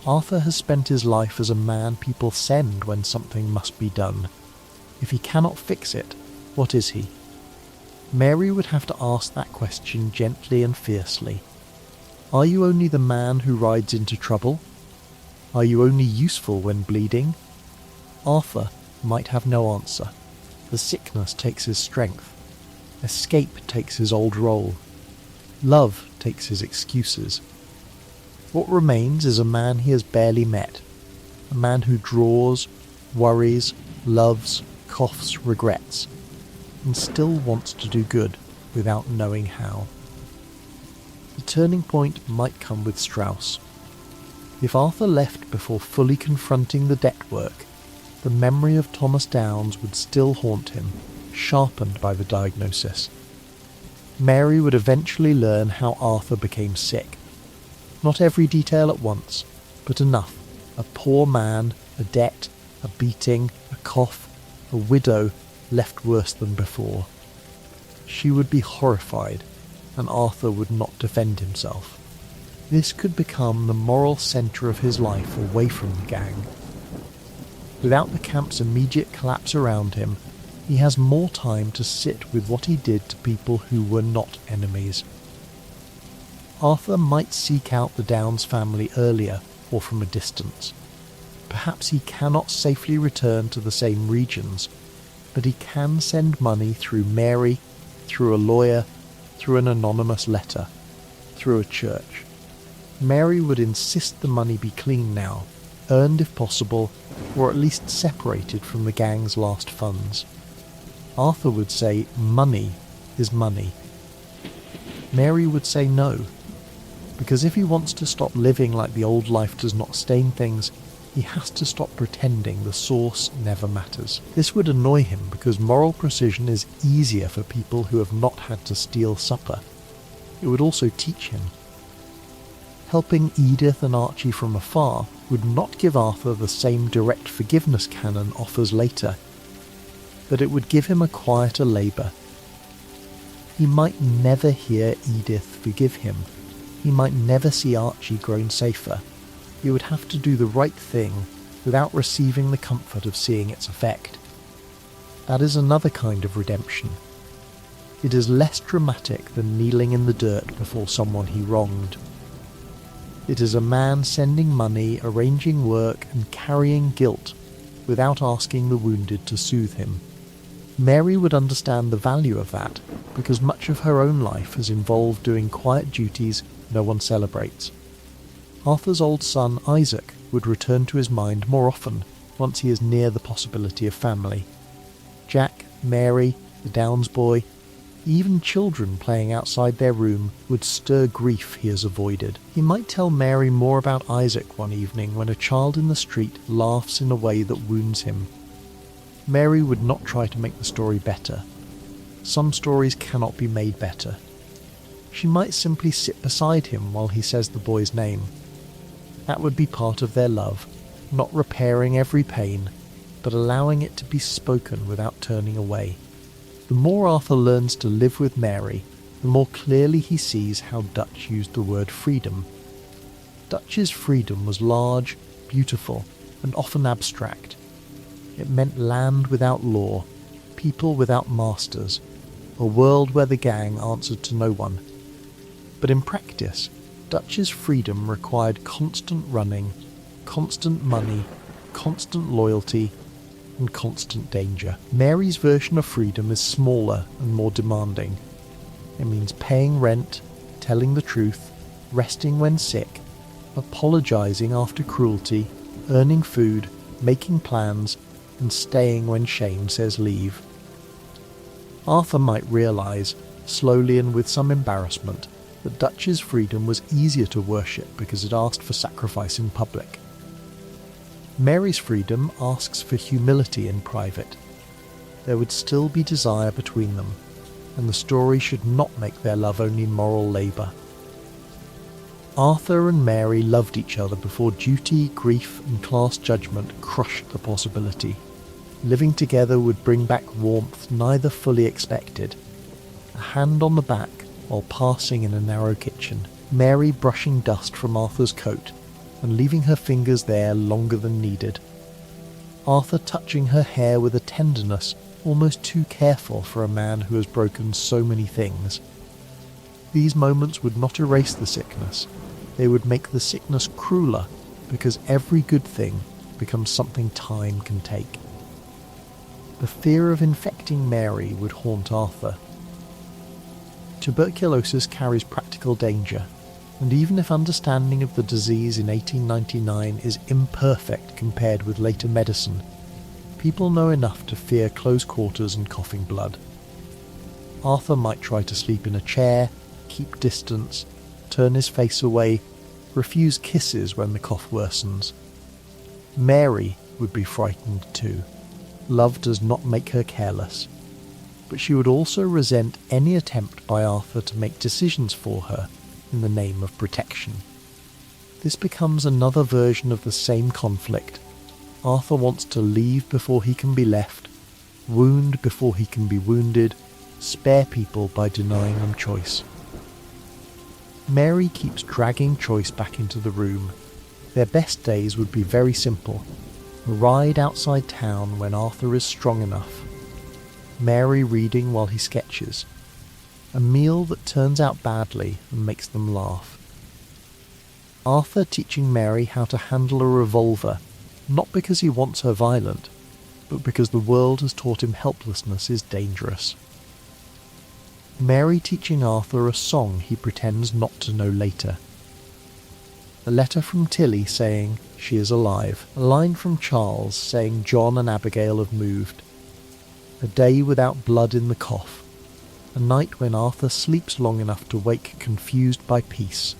Arthur has spent his life as a man people send when something must be done. If he cannot fix it, what is he? Mary would have to ask that question gently and fiercely. Are you only the man who rides into trouble? Are you only useful when bleeding? Arthur might have no answer. The sickness takes his strength. Escape takes his old role. Love takes his excuses. What remains is a man he has barely met, a man who draws, worries, loves, coughs, regrets, and still wants to do good without knowing how. The turning point might come with Strauss. If Arthur left before fully confronting the debt work, the memory of Thomas Downes would still haunt him, sharpened by the diagnosis. Mary would eventually learn how Arthur became sick. Not every detail at once, but enough. A poor man, a debt, a beating, a cough, a widow left worse than before. She would be horrified, and Arthur would not defend himself. This could become the moral centre of his life away from the gang. Without the camp's immediate collapse around him, he has more time to sit with what he did to people who were not enemies. Arthur might seek out the Downes family earlier or from a distance. Perhaps he cannot safely return to the same regions, but he can send money through Mary, through a lawyer, through an anonymous letter, through a church. Mary would insist the money be clean now, earned if possible, or at least separated from the gang's last funds. Arthur would say money is money. Mary would say no, because if he wants to stop living like the old life does not stain things, he has to stop pretending the source never matters. This would annoy him because moral precision is easier for people who have not had to steal supper. It would also teach him. Helping Edith and Archie from afar would not give Arthur the same direct forgiveness canon offers later, but it would give him a quieter labour. He might never hear Edith forgive him. He might never see Archie grown safer. He would have to do the right thing without receiving the comfort of seeing its effect. That is another kind of redemption. It is less dramatic than kneeling in the dirt before someone he wronged. It is a man sending money, arranging work, and carrying guilt without asking the wounded to soothe him. Mary would understand the value of that, because much of her own life has involved doing quiet duties no one celebrates. Arthur's old son, Isaac, would return to his mind more often once he is near the possibility of family. Jack, Mary, the Downes boy, even children playing outside their room would stir grief he has avoided. He might tell Mary more about Isaac one evening when a child in the street laughs in a way that wounds him. Mary would not try to make the story better. Some stories cannot be made better. She might simply sit beside him while he says the boy's name. That would be part of their love, not repairing every pain, but allowing it to be spoken without turning away. The more Arthur learns to live with Mary, the more clearly he sees how Dutch used the word freedom. Dutch's freedom was large, beautiful, and often abstract. It meant land without law, people without masters, a world where the gang answered to no one. But in practice, Dutch's freedom required constant running, constant money, constant loyalty, and constant danger. Mary's version of freedom is smaller and more demanding. It means paying rent, telling the truth, resting when sick, apologising after cruelty, earning food, making plans, and staying when shame says leave. Arthur might realise, slowly and with some embarrassment, that Dutch's freedom was easier to worship because it asked for sacrifice in public. Mary's freedom asks for humility in private. There would still be desire between them, and the story should not make their love only moral labour. Arthur and Mary loved each other before duty, grief, and class judgment crushed the possibility. Living together would bring back warmth neither fully expected. A hand on the back while passing in a narrow kitchen, Mary brushing dust from Arthur's coat and leaving her fingers there longer than needed. Arthur touching her hair with a tenderness almost too careful for a man who has broken so many things. These moments would not erase the sickness. They would make the sickness crueler, because every good thing becomes something time can take. The fear of infecting Mary would haunt Arthur. Tuberculosis carries practical danger, and even if understanding of the disease in 1899 is imperfect compared with later medicine, people know enough to fear close quarters and coughing blood. Arthur might try to sleep in a chair, keep distance, turn his face away, refuse kisses when the cough worsens. Mary would be frightened too. Love does not make her careless, but she would also resent any attempt by Arthur to make decisions for her in the name of protection. This becomes another version of the same conflict. Arthur wants to leave before he can be left, wound before he can be wounded, spare people by denying them choice. Mary keeps dragging choice back into the room. Their best days would be very simple. A ride outside town when Arthur is strong enough. Mary reading while he sketches. A meal that turns out badly and makes them laugh. Arthur teaching Mary how to handle a revolver, not because he wants her violent, but because the world has taught him helplessness is dangerous. Mary teaching Arthur a song he pretends not to know later. A letter from Tilly saying she is alive. A line from Charles saying John and Abigail have moved. A day without blood in the cough. A night when Arthur sleeps long enough to wake confused by peace.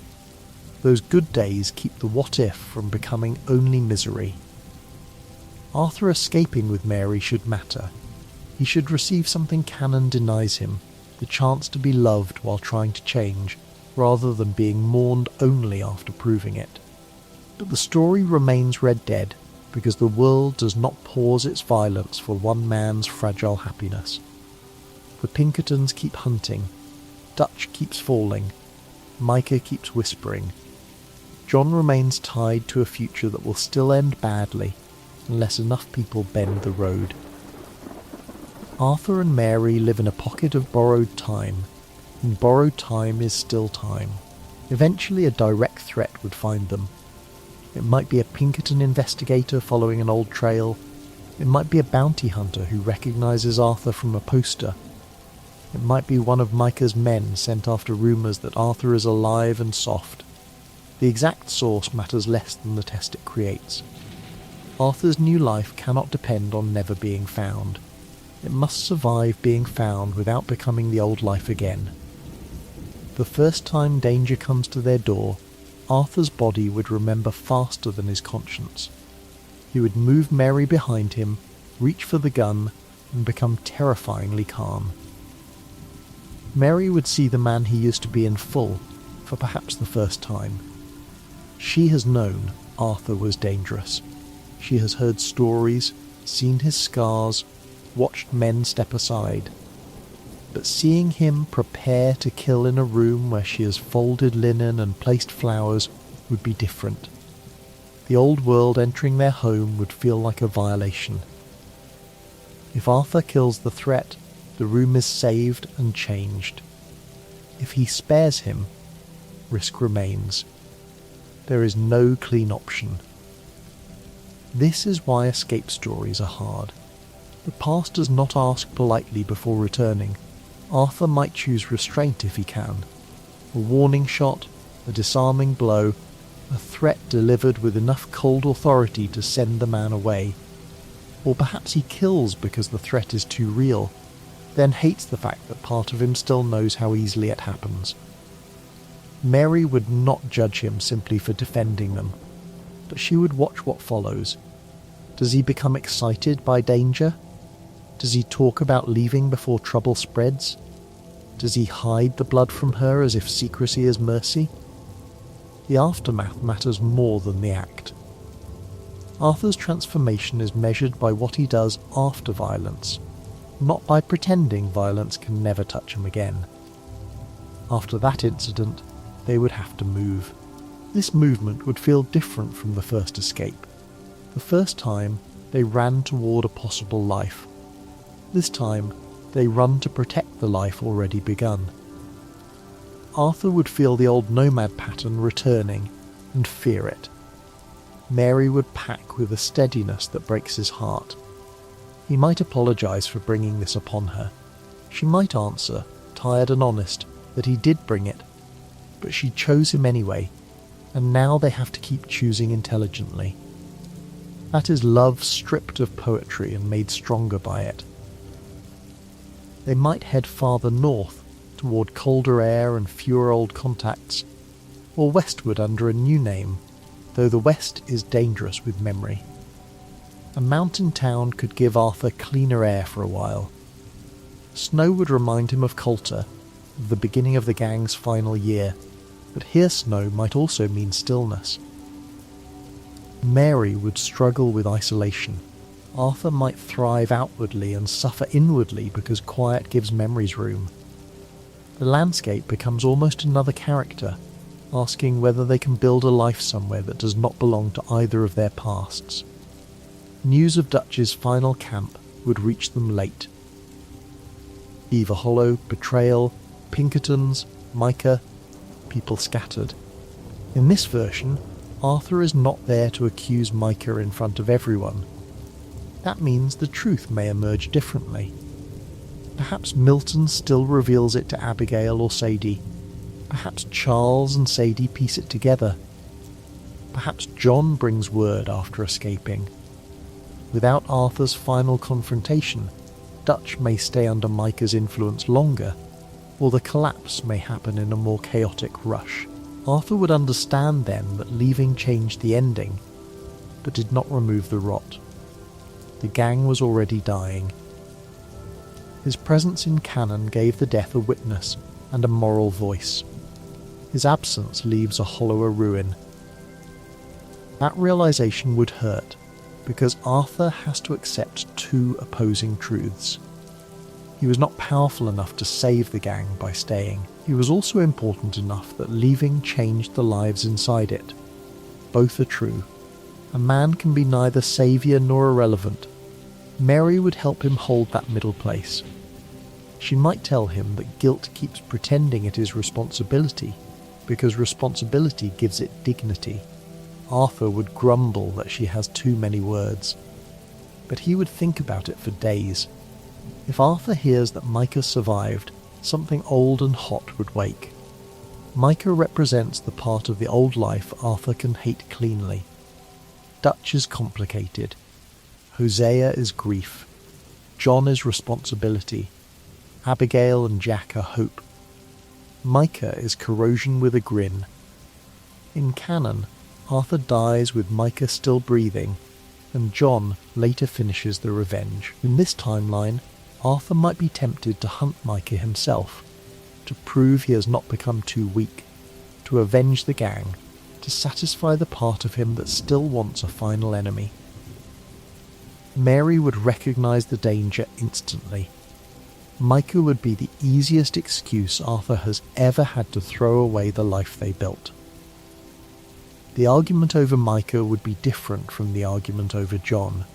Those good days keep the what-if from becoming only misery. Arthur escaping with Mary should matter. He should receive something canon denies him, the chance to be loved while trying to change, rather than being mourned only after proving it. But the story remains Red Dead, because the world does not pause its violence for one man's fragile happiness. The Pinkertons keep hunting, Dutch keeps falling, Micah keeps whispering. John remains tied to a future that will still end badly, unless enough people bend the road. Arthur and Mary live in a pocket of borrowed time, and borrowed time is still time. Eventually a direct threat would find them. It might be a Pinkerton investigator following an old trail. It might be a bounty hunter who recognises Arthur from a poster. It might be one of Micah's men sent after rumours that Arthur is alive and soft. The exact source matters less than the test it creates. Arthur's new life cannot depend on never being found. It must survive being found without becoming the old life again. The first time danger comes to their door, Arthur's body would remember faster than his conscience. He would move Mary behind him, reach for the gun, and become terrifyingly calm. Mary would see the man he used to be in full, for perhaps the first time. She has known Arthur was dangerous. She has heard stories, seen his scars, watched men step aside. But seeing him prepare to kill in a room where she has folded linen and placed flowers would be different. The old world entering their home would feel like a violation. If Arthur kills the threat, the room is saved and changed. If he spares him, risk remains. There is no clean option. This is why escape stories are hard. The past does not ask politely before returning. Arthur might choose restraint if he can. A warning shot, a disarming blow, a threat delivered with enough cold authority to send the man away. Or perhaps he kills because the threat is too real, then hates the fact that part of him still knows how easily it happens. Mary would not judge him simply for defending them, but she would watch what follows. Does he become excited by danger? Does he talk about leaving before trouble spreads? Does he hide the blood from her as if secrecy is mercy? The aftermath matters more than the act. Arthur's transformation is measured by what he does after violence, not by pretending violence can never touch him again. After that incident, they would have to move. This movement would feel different from the first escape. The first time, they ran toward a possible life. This time, they run to protect the life already begun. Arthur would feel the old nomad pattern returning and fear it. Mary would pack with a steadiness that breaks his heart. He might apologize for bringing this upon her. She might answer, tired and honest, that he did bring it, but she chose him anyway, and now they have to keep choosing intelligently. That is love stripped of poetry and made stronger by it. They might head farther north, toward colder air and fewer old contacts, or westward under a new name, though the west is dangerous with memory. A mountain town could give Arthur cleaner air for a while. Snow would remind him of Coulter, of the beginning of the gang's final year, but here snow might also mean stillness. Mary would struggle with isolation. Arthur might thrive outwardly and suffer inwardly because quiet gives memories room. The landscape becomes almost another character, asking whether they can build a life somewhere that does not belong to either of their pasts. News of Dutch's final camp would reach them late. Beaver Hollow, Betrayal, Pinkertons, Micah, people scattered. In this version, Arthur is not there to accuse Micah in front of everyone. That means the truth may emerge differently. Perhaps Milton still reveals it to Abigail or Sadie. Perhaps Charles and Sadie piece it together. Perhaps John brings word after escaping. Without Arthur's final confrontation, Dutch may stay under Micah's influence longer, or the collapse may happen in a more chaotic rush. Arthur would understand then that leaving changed the ending, but did not remove the rot. The gang was already dying. His presence in canon gave the death a witness and a moral voice. His absence leaves a hollower ruin. That realization would hurt, because Arthur has to accept two opposing truths. He was not powerful enough to save the gang by staying. He was also important enough that leaving changed the lives inside it. Both are true. A man can be neither saviour nor irrelevant. Mary would help him hold that middle place. She might tell him that guilt keeps pretending it is responsibility, because responsibility gives it dignity. Arthur would grumble that she has too many words, but he would think about it for days. If Arthur hears that Micah survived, something old and hot would wake. Micah represents the part of the old life Arthur can hate cleanly. Dutch is complicated. Hosea is grief. John is responsibility. Abigail and Jack are hope. Micah is corrosion with a grin. In canon, Arthur dies with Micah still breathing, and John later finishes the revenge. In this timeline, Arthur might be tempted to hunt Micah himself. to prove he has not become too weak, to avenge the gang, to satisfy the part of him that still wants a final enemy. Mary would recognise the danger instantly. Micah would be the easiest excuse Arthur has ever had to throw away the life they built. The argument over Micah would be different from the argument over John.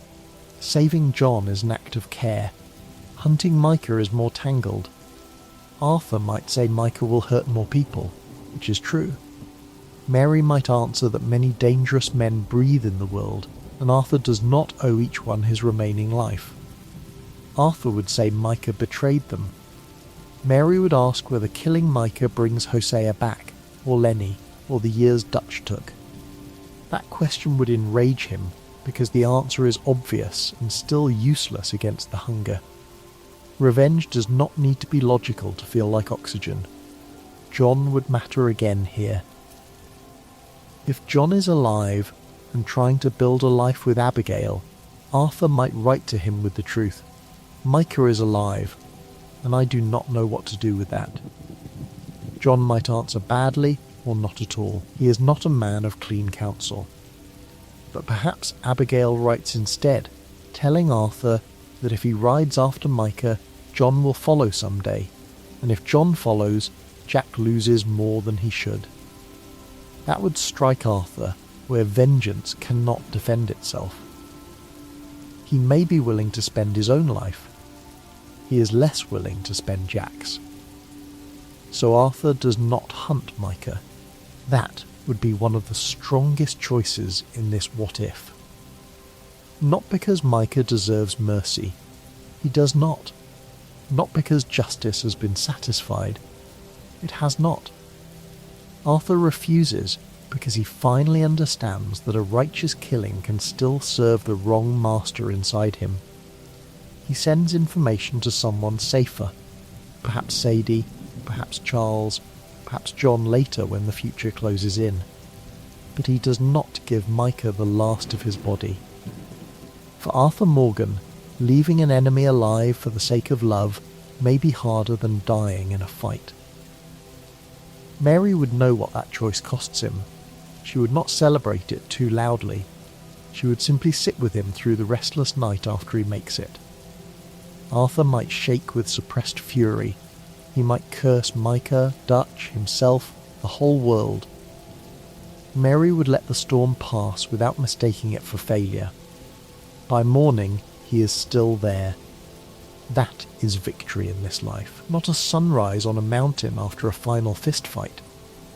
Saving John is an act of care. Hunting Micah is more tangled. Arthur might say Micah will hurt more people, which is true. Mary might answer that many dangerous men breathe in the world, and Arthur does not owe each one his remaining life. Arthur would say Micah betrayed them. Mary would ask whether killing Micah brings Hosea back, or Lenny, or the years Dutch took. That question would enrage him, because the answer is obvious and still useless against the hunger. Revenge does not need to be logical to feel like oxygen. John would matter again here. If John is alive and trying to build a life with Abigail, Arthur might write to him with the truth. Micah is alive, and I do not know what to do with that. John might answer badly or not at all. He is not a man of clean counsel. But perhaps Abigail writes instead, telling Arthur that if he rides after Micah, John will follow someday, and if John follows, Jack loses more than he should. That would strike Arthur where vengeance cannot defend itself. He may be willing to spend his own life. He is less willing to spend Jack's. So Arthur does not hunt Micah. That would be one of the strongest choices in this what if. Not because Micah deserves mercy. He does not. Not because justice has been satisfied. It has not. Arthur refuses because he finally understands that a righteous killing can still serve the wrong master inside him. He sends information to someone safer, perhaps Sadie, perhaps Charles, perhaps John later when the future closes in. But he does not give Micah the last of his body. For Arthur Morgan, leaving an enemy alive for the sake of love may be harder than dying in a fight. Mary would know what that choice costs him. She would not celebrate it too loudly. She would simply sit with him through the restless night after he makes it. Arthur might shake with suppressed fury. He might curse Micah, Dutch, himself, the whole world. Mary would let the storm pass without mistaking it for failure. By morning, he is still there. That is victory in this life. Not a sunrise on a mountain after a final fistfight,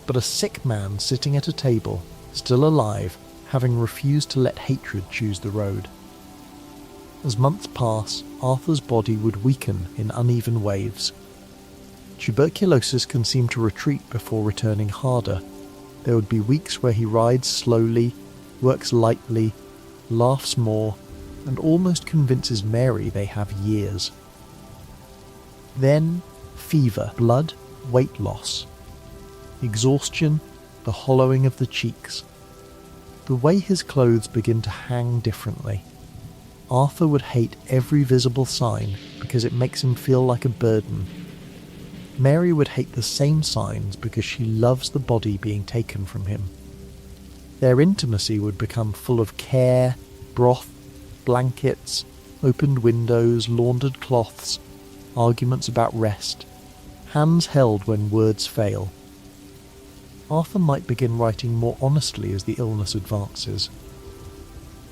but a sick man sitting at a table, still alive, having refused to let hatred choose the road. As months pass, Arthur's body would weaken in uneven waves. Tuberculosis can seem to retreat before returning harder. There would be weeks where he rides slowly, works lightly, laughs more, and almost convinces Mary they have years. Then, fever, blood, weight loss. Exhaustion, the hollowing of the cheeks. The way his clothes begin to hang differently. Arthur would hate every visible sign because it makes him feel like a burden. Mary would hate the same signs because she loves the body being taken from him. Their intimacy would become full of care, broth, blankets, opened windows, laundered cloths, arguments about rest, hands held when words fail. Arthur might begin writing more honestly as the illness advances.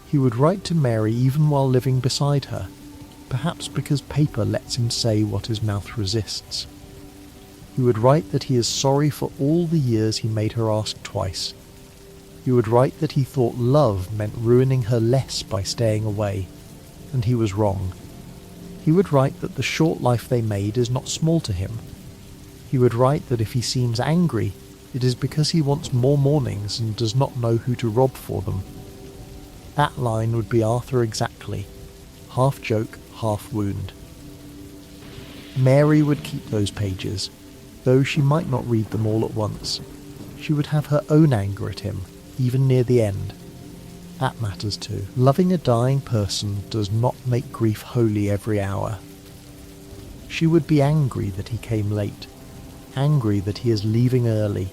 He would write to Mary even while living beside her, perhaps because paper lets him say what his mouth resists. He would write that he is sorry for all the years he made her ask twice. He would write that he thought love meant ruining her less by staying away, and he was wrong. He would write that the short life they made is not small to him. He would write that if he seems angry, it is because he wants more mornings and does not know who to rob for them. That line would be Arthur exactly, half joke, half wound. Mary would keep those pages, though she might not read them all at once. She would have her own anger at him, even near the end. That matters too. Loving a dying person does not make grief holy every hour. She would be angry that he came late. angry that he is leaving early,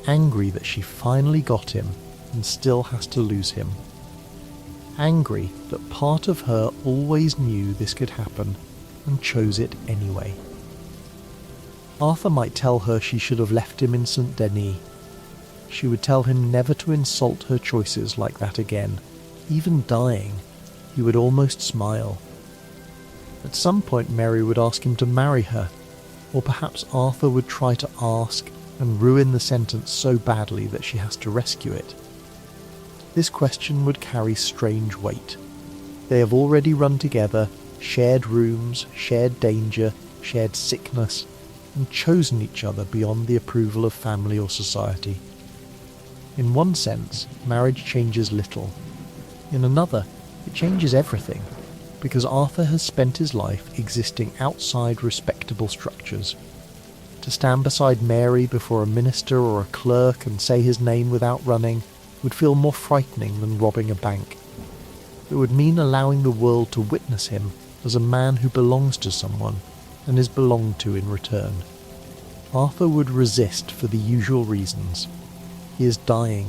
angry that she finally got him and still has to lose him, angry that part of her always knew this could happen and chose it anyway. Arthur might tell her she should have left him in St. Denis. She would tell him never to insult her choices like that again. Even dying, he would almost smile. At some point Mary would ask him to marry her, or perhaps Arthur would try to ask and ruin the sentence so badly that she has to rescue it. This question would carry strange weight. They have already run together, shared rooms, shared danger, shared sickness, and chosen each other beyond the approval of family or society. In one sense, marriage changes little. In another, it changes everything, because Arthur has spent his life existing outside respectable structures. To stand beside Mary before a minister or a clerk and say his name without running would feel more frightening than robbing a bank. It would mean allowing the world to witness him as a man who belongs to someone and is belonged to in return. Arthur would resist for the usual reasons. He is dying.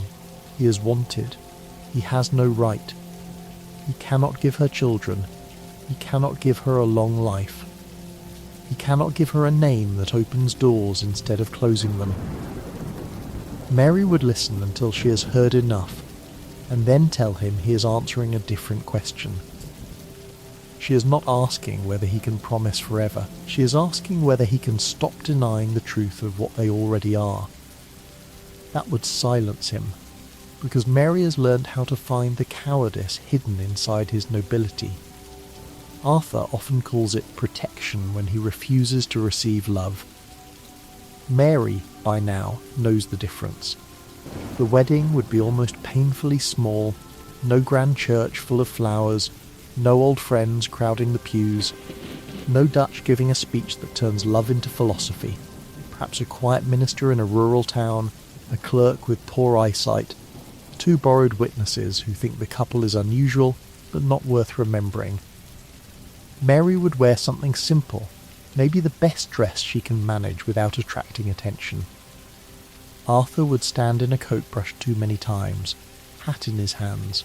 He is wanted. He has no right. He cannot give her children. He cannot give her a long life. He cannot give her a name that opens doors instead of closing them. Mary would listen until she has heard enough, and then tell him he is answering a different question. She is not asking whether he can promise forever. She is asking whether he can stop denying the truth of what they already are. That would silence him, because Mary has learned how to find the cowardice hidden inside his nobility. Arthur often calls it protection when he refuses to receive love. Mary, by now, knows the difference. The wedding would be almost painfully small, no grand church full of flowers, no old friends crowding the pews, no Dutch giving a speech that turns love into philosophy, perhaps a quiet minister in a rural town, a clerk with poor eyesight, two borrowed witnesses who think the couple is unusual but not worth remembering. Mary would wear something simple, maybe the best dress she can manage without attracting attention. Arthur would stand in a coat brushed too many times, hat in his hands,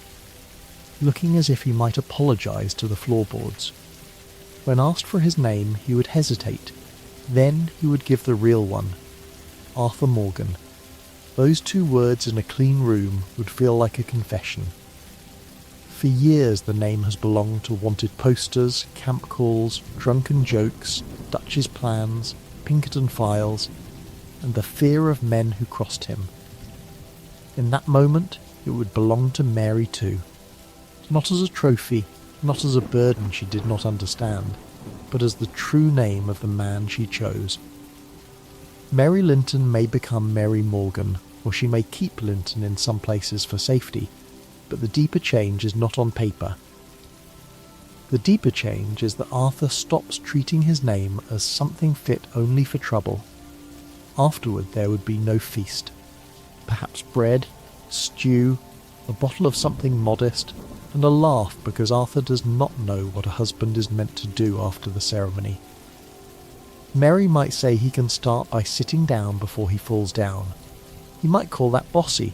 looking as if he might apologise to the floorboards. When asked for his name, he would hesitate. Then he would give the real one, Arthur Morgan. Those two words in a clean room would feel like a confession. For years the name has belonged to wanted posters, camp calls, drunken jokes, Dutch's plans, Pinkerton files, and the fear of men who crossed him. In that moment, it would belong to Mary too. Not as a trophy, not as a burden she did not understand, but as the true name of the man she chose. Mary Linton may become Mary Morgan, or she may keep Linton in some places for safety, but the deeper change is not on paper. The deeper change is that Arthur stops treating his name as something fit only for trouble. Afterward there would be no feast. Perhaps bread, stew, a bottle of something modest, and a laugh because Arthur does not know what a husband is meant to do after the ceremony. Mary might say he can start by sitting down before he falls down. He might call that bossy.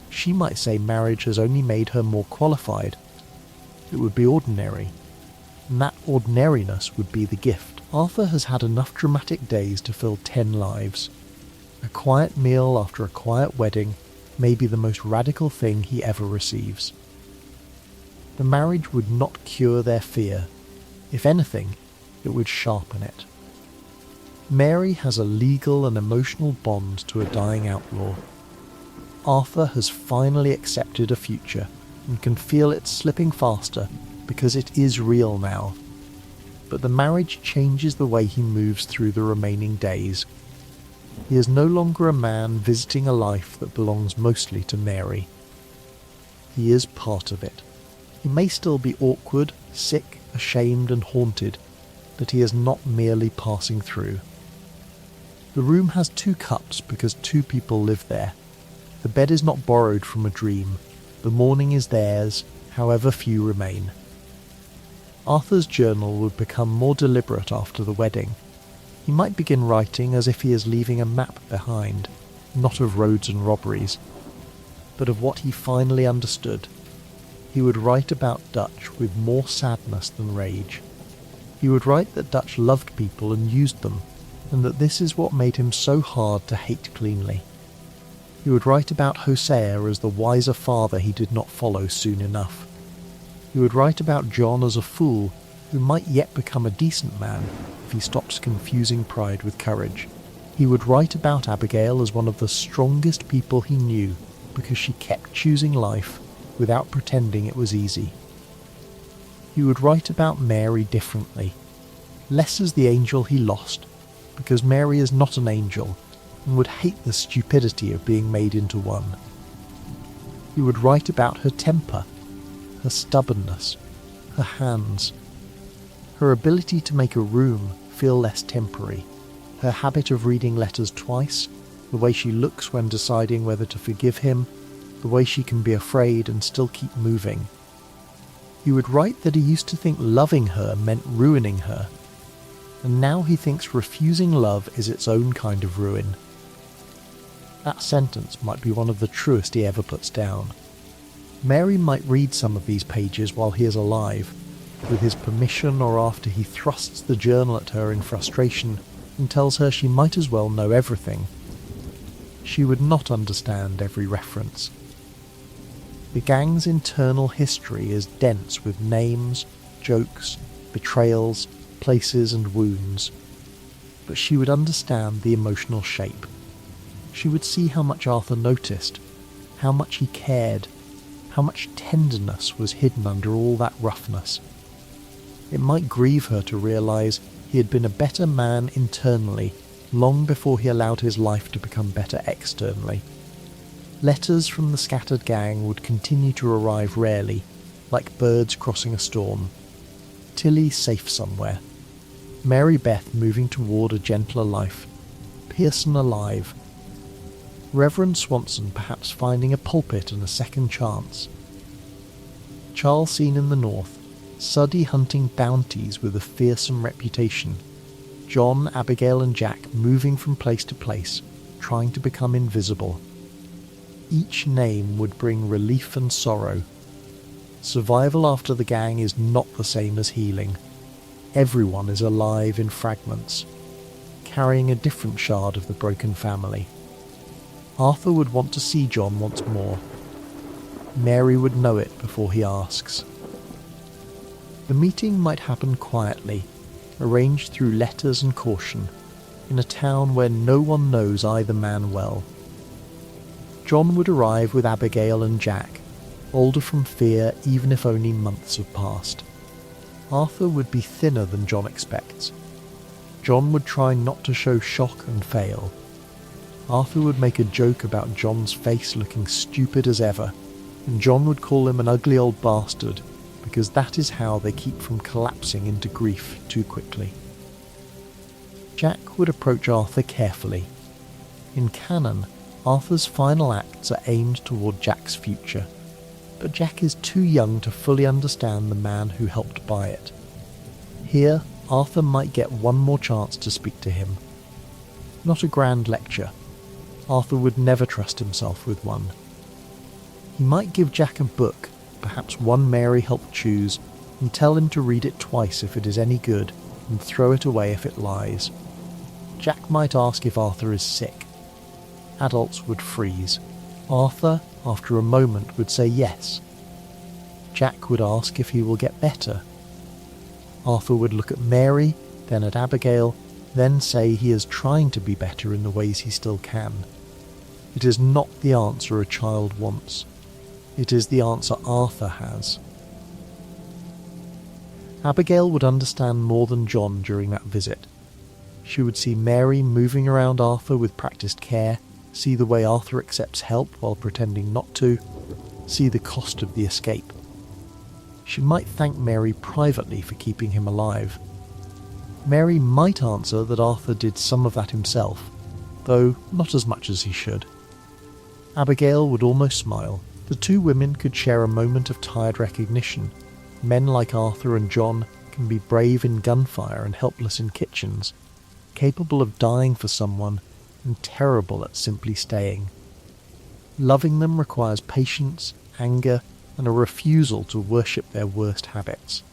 She might say marriage has only made her more qualified. It would be ordinary, and that ordinariness would be the gift. Arthur has had enough dramatic days to fill 10 lives. A quiet meal after a quiet wedding may be the most radical thing he ever receives. The marriage would not cure their fear. If anything, it would sharpen it. Mary has a legal and emotional bond to a dying outlaw. Arthur has finally accepted a future and can feel it slipping faster because it is real now. But the marriage changes the way he moves through the remaining days. He is no longer a man visiting a life that belongs mostly to Mary. He is part of it. He may still be awkward, sick, ashamed and haunted, but he is not merely passing through. The room has 2 cups because 2 people live there. The bed is not borrowed from a dream. The morning is theirs, however few remain. Arthur's journal would become more deliberate after the wedding. He might begin writing as if he is leaving a map behind, not of roads and robberies, but of what he finally understood. He would write about Dutch with more sadness than rage. He would write that Dutch loved people and used them, and that this is what made him so hard to hate cleanly. He would write about Hosea as the wiser father he did not follow soon enough. He would write about John as a fool who might yet become a decent man if he stops confusing pride with courage. He would write about Abigail as one of the strongest people he knew because she kept choosing life without pretending it was easy. He would write about Mary differently, less as the angel he lost, because Mary is not an angel and would hate the stupidity of being made into one. He would write about her temper, her stubbornness, her hands, her ability to make a room feel less temporary, her habit of reading letters twice, the way she looks when deciding whether to forgive him, the way she can be afraid and still keep moving. He would write that he used to think loving her meant ruining her, and now he thinks refusing love is its own kind of ruin. That sentence might be one of the truest he ever puts down. Mary might read some of these pages while he is alive, with his permission or after he thrusts the journal at her in frustration and tells her she might as well know everything. She would not understand every reference. The gang's internal history is dense with names, jokes, betrayals, places and wounds, but she would understand the emotional shape. She would see how much Arthur noticed, how much he cared, how much tenderness was hidden under all that roughness. It might grieve her to realise he had been a better man internally long before he allowed his life to become better externally. Letters from the scattered gang would continue to arrive rarely, like birds crossing a storm. Tilly safe somewhere. Mary Beth moving toward a gentler life. Pearson alive. Reverend Swanson perhaps finding a pulpit and a second chance. Charles seen in the north. Sadie hunting bounties with a fearsome reputation. John, Abigail and Jack moving from place to place, trying to become invisible. Each name would bring relief and sorrow. Survival after the gang is not the same as healing. Everyone is alive in fragments, carrying a different shard of the broken family. Arthur would want to see John once more. Mary would know it before he asks. The meeting might happen quietly, arranged through letters and caution, in a town where no one knows either man well. John would arrive with Abigail and Jack, older from fear even if only months have passed. Arthur would be thinner than John expects. John would try not to show shock and fail. Arthur would make a joke about John's face looking stupid as ever, and John would call him an ugly old bastard, because that is how they keep from collapsing into grief too quickly. Jack would approach Arthur carefully. In canon, Arthur's final acts are aimed toward Jack's future, but Jack is too young to fully understand the man who helped buy it. Here, Arthur might get one more chance to speak to him. Not a grand lecture. Arthur would never trust himself with one. He might give Jack a book, perhaps one Mary helped choose, and tell him to read it twice if it is any good, and throw it away if it lies. Jack might ask if Arthur is sick. Adults would freeze. Arthur, after a moment, would say yes. Jack would ask if he will get better. Arthur would look at Mary, then at Abigail, then say he is trying to be better in the ways he still can. It is not the answer a child wants. It is the answer Arthur has. Abigail would understand more than John during that visit. She would see Mary moving around Arthur with practiced care, see the way Arthur accepts help while pretending not to, see the cost of the escape. She might thank Mary privately for keeping him alive. Mary might answer that Arthur did some of that himself, though not as much as he should. Abigail would almost smile. The two women could share a moment of tired recognition. Men like Arthur and John can be brave in gunfire and helpless in kitchens. capable of dying for someone and terrible at simply staying. Loving them requires patience, anger, and a refusal to worship their worst habits.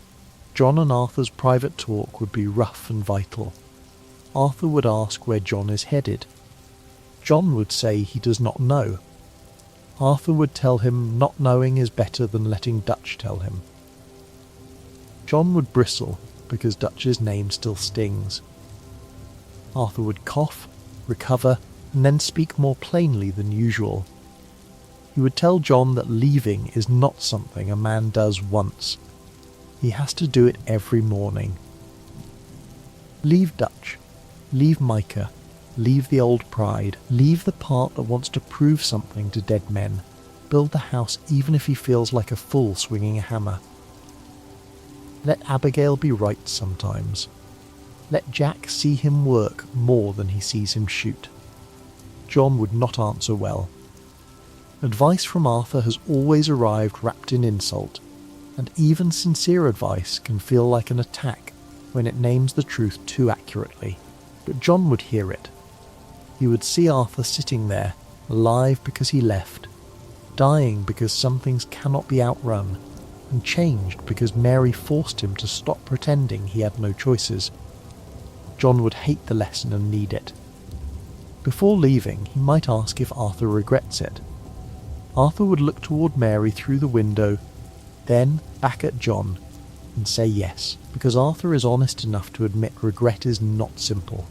John and Arthur's private talk would be rough and vital. Arthur would ask where John is headed. John would say he does not know. Arthur would tell him not knowing is better than letting Dutch tell him. John would bristle because Dutch's name still stings. Arthur would cough, recover, and then speak more plainly than usual. He would tell John that leaving is not something a man does once. He has to do it every morning. Leave Dutch. Leave Micah. Leave the old pride. Leave the part that wants to prove something to dead men. Build the house even if he feels like a fool swinging a hammer. Let Abigail be right sometimes. Let Jack see him work more than he sees him shoot. John would not answer well. Advice from Arthur has always arrived wrapped in insult, and even sincere advice can feel like an attack when it names the truth too accurately. But John would hear it. He would see Arthur sitting there, alive because he left, dying because some things cannot be outrun, and changed because Mary forced him to stop pretending he had no choices. John would hate the lesson and need it. Before leaving, he might ask if Arthur regrets it. Arthur would look toward Mary through the window, then back at John, and say yes, because Arthur is honest enough to admit regret is not simple.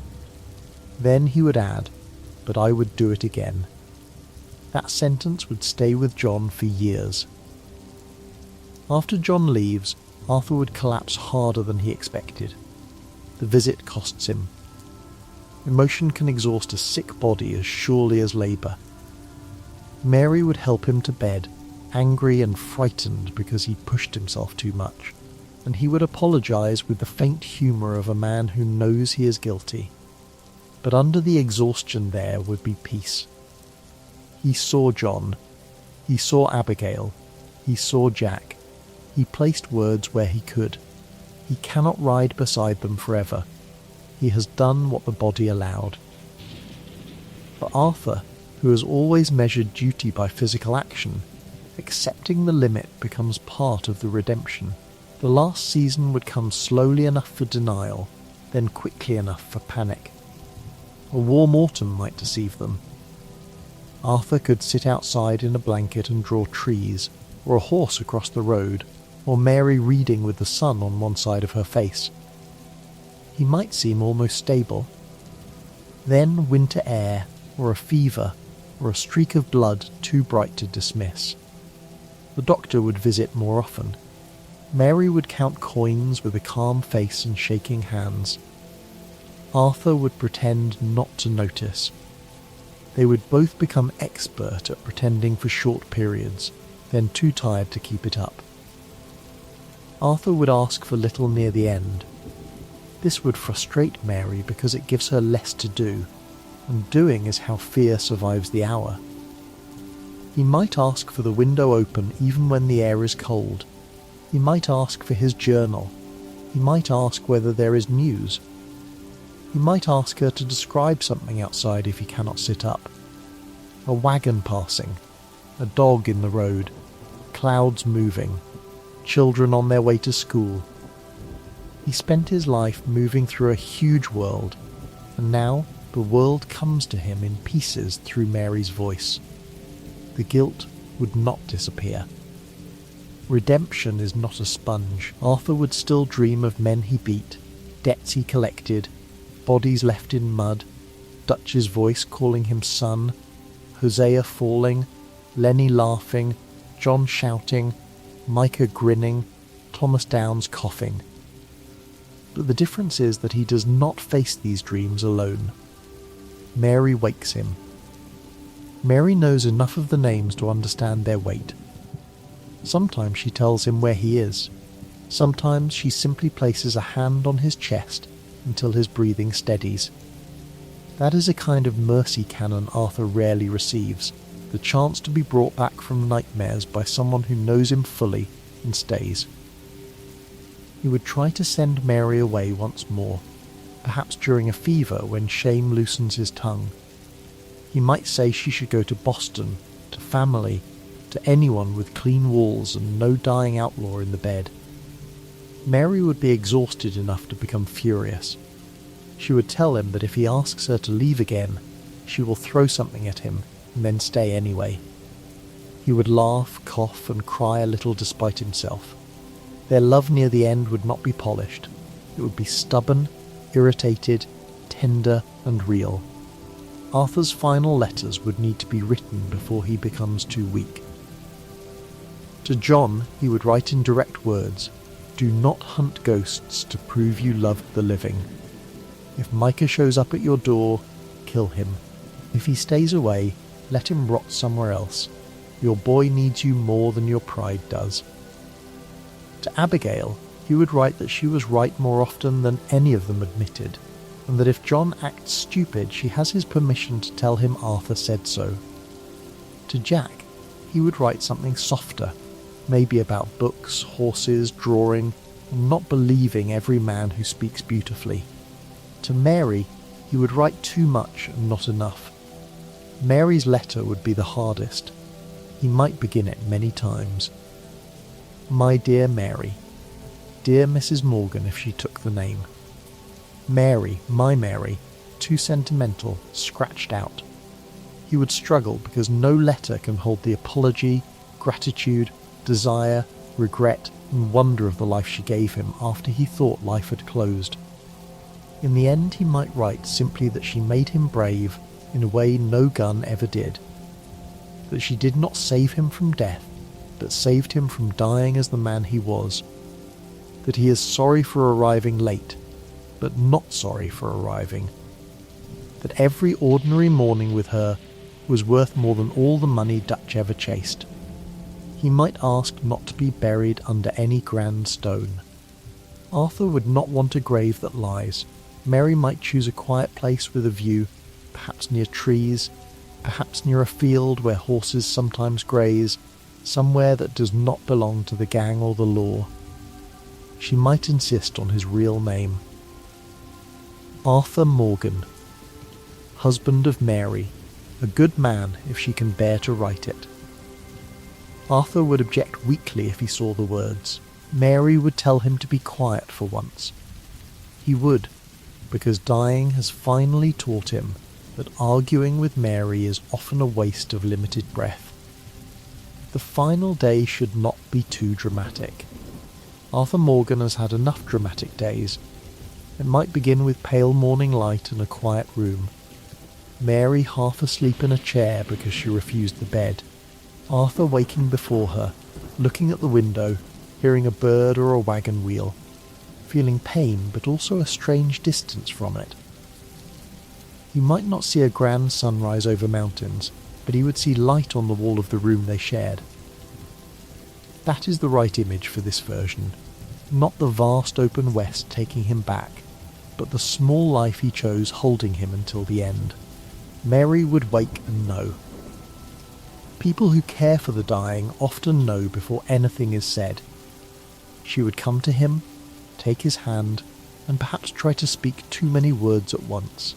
Then he would add, "But I would do it again." That sentence would stay with John for years. After John leaves, Arthur would collapse harder than he expected. The visit costs him. Emotion can exhaust a sick body as surely as labour. Mary would help him to bed, angry and frightened because he pushed himself too much, and he would apologise with the faint humour of a man who knows he is guilty. But under the exhaustion there would be peace. He saw John. He saw Abigail. He saw Jack. He placed words where he could. He cannot ride beside them forever. He has done what the body allowed. For Arthur, who has always measured duty by physical action, accepting the limit becomes part of the redemption. The last season would come slowly enough for denial, then quickly enough for panic. A warm autumn might deceive them. Arthur could sit outside in a blanket and draw trees, or a horse across the road, or Mary reading with the sun on one side of her face. He might seem almost stable. Then winter air, or a fever, or a streak of blood too bright to dismiss. The doctor would visit more often. Mary would count coins with a calm face and shaking hands. Arthur would pretend not to notice. They would both become expert at pretending for short periods, then too tired to keep it up. Arthur would ask for little near the end. This would frustrate Mary because it gives her less to do, and doing is how fear survives the hour. He might ask for the window open even when the air is cold. He might ask for his journal. He might ask whether there is news. He might ask her to describe something outside if he cannot sit up. A wagon passing, a dog in the road, clouds moving, children on their way to school. He spent his life moving through a huge world, and now the world comes to him in pieces through Mary's voice. The guilt would not disappear. Redemption is not a sponge. Arthur would still dream of men he beat, debts he collected, bodies left in mud, Dutch's voice calling him son, Hosea falling, Lenny laughing, John shouting, Micah grinning, Thomas Downes coughing. But the difference is that he does not face these dreams alone. Mary wakes him. Mary knows enough of the names to understand their weight. Sometimes she tells him where he is. Sometimes she simply places a hand on his chest until his breathing steadies. That is a kind of mercy canon Arthur rarely receives, the chance to be brought back from nightmares by someone who knows him fully and stays. He would try to send Mary away once more. perhaps during a fever when shame loosens his tongue. He might say she should go to Boston, to family, to anyone with clean walls and no dying outlaw in the bed. Mary would be exhausted enough to become furious. She would tell him that if he asks her to leave again, she will throw something at him and then stay anyway. He would laugh, cough, and cry a little despite himself. Their love near the end would not be polished. It would be stubborn, irritated, tender, and real. Arthur's final letters would need to be written before he becomes too weak. To John, he would write in direct words, "Do not hunt ghosts to prove you loved the living. If Micah shows up at your door, kill him. If he stays away, let him rot somewhere else. Your boy needs you more than your pride does." To Abigail, he would write that she was right more often than any of them admitted, and that if John acts stupid, she has his permission to tell him Arthur said so. To Jack, he would write something softer, maybe about books, horses, drawing, and not believing every man who speaks beautifully. To Mary, he would write too much and not enough. Mary's letter would be the hardest. He might begin it many times. "My dear Mary," "Dear Mrs. Morgan" if she took the name. "Mary, my Mary," too sentimental, scratched out. He would struggle because no letter can hold the apology, gratitude, desire, regret, and wonder of the life she gave him after he thought life had closed. In the end, he might write simply that she made him brave in a way no gun ever did. That she did not save him from death, but saved him from dying as the man he was. That he is sorry for arriving late, but not sorry for arriving. That every ordinary morning with her was worth more than all the money Dutch ever chased. He might ask not to be buried under any grand stone. Arthur would not want a grave that lies. Mary might choose a quiet place with a view, perhaps near trees, perhaps near a field where horses sometimes graze, somewhere that does not belong to the gang or the law. She might insist on his real name. Arthur Morgan, husband of Mary, a good man if she can bear to write it. Arthur would object weakly if he saw the words. Mary would tell him to be quiet for once. He would, because dying has finally taught him that arguing with Mary is often a waste of limited breath. The final day should not be too dramatic. Arthur Morgan has had enough dramatic days. It might begin with pale morning light and a quiet room. Mary half asleep in a chair because she refused the bed. Arthur waking before her, looking at the window, hearing a bird or a wagon wheel, feeling pain but also a strange distance from it. He might not see a grand sunrise over mountains, but he would see light on the wall of the room they shared. That is the right image for this version, not the vast open west taking him back, but the small life he chose holding him until the end. Mary would wake and know. People who care for the dying often know before anything is said. She would come to him, take his hand, and perhaps try to speak too many words at once.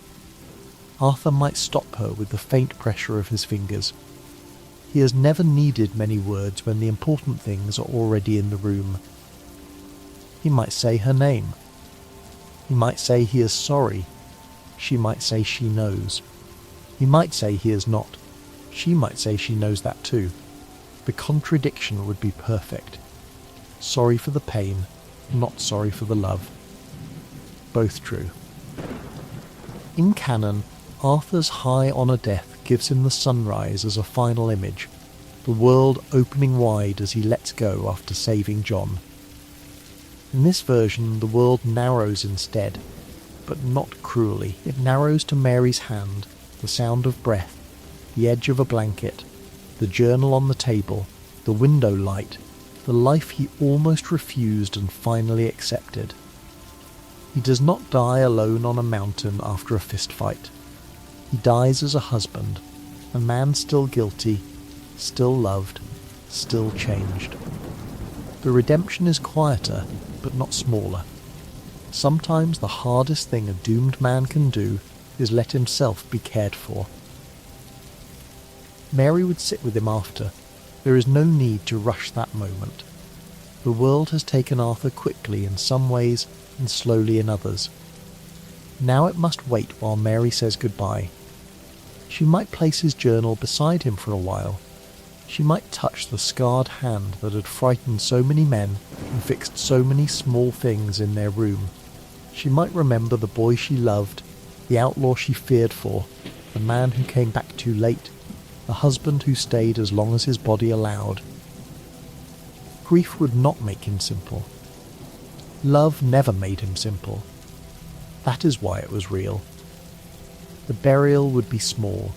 Arthur might stop her with the faint pressure of his fingers. He has never needed many words when the important things are already in the room. He might say her name. He might say he is sorry. She might say she knows. He might say he is not. She might say she knows that too. The contradiction would be perfect. Sorry for the pain, not sorry for the love. Both true. In canon, Arthur's high on a death gives him the sunrise as a final image, the world opening wide as he lets go after saving John. In this version, the world narrows instead, but not cruelly. It narrows to Mary's hand, the sound of breath, the edge of a blanket, the journal on the table, the window light, the life he almost refused and finally accepted. He does not die alone on a mountain after a fist fight. He dies as a husband, a man still guilty, still loved, still changed. The redemption is quieter, but not smaller. Sometimes the hardest thing a doomed man can do is let himself be cared for. Mary would sit with him after. There is no need to rush that moment. The world has taken Arthur quickly in some ways and slowly in others. Now it must wait while Mary says goodbye. She might place his journal beside him for a while. She might touch the scarred hand that had frightened so many men and fixed so many small things in their room. She might remember the boy she loved, the outlaw she feared for, the man who came back too late, the husband who stayed as long as his body allowed. Grief would not make him simple. Love never made him simple. That is why it was real. The burial would be small.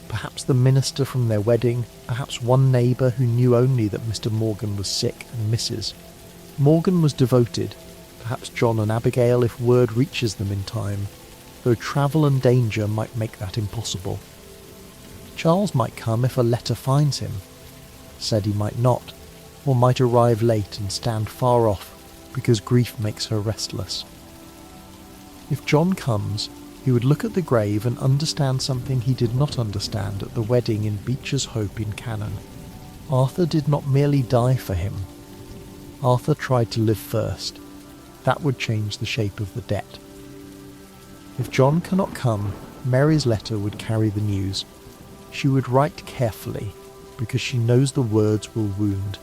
Perhaps the minister from their wedding, perhaps one neighbour who knew only that Mr. Morgan was sick, and Mrs. Morgan was devoted, perhaps John and Abigail if word reaches them in time, though travel and danger might make that impossible. Charles might come if a letter finds him. Sadie might not, or might arrive late and stand far off because grief makes her restless. If John comes, he would look at the grave and understand something he did not understand at the wedding in Beecher's Hope in Cannon. Arthur did not merely die for him. Arthur tried to live first. That would change the shape of the debt. If John cannot come, Mary's letter would carry the news. She would write carefully, because she knows the words will wound.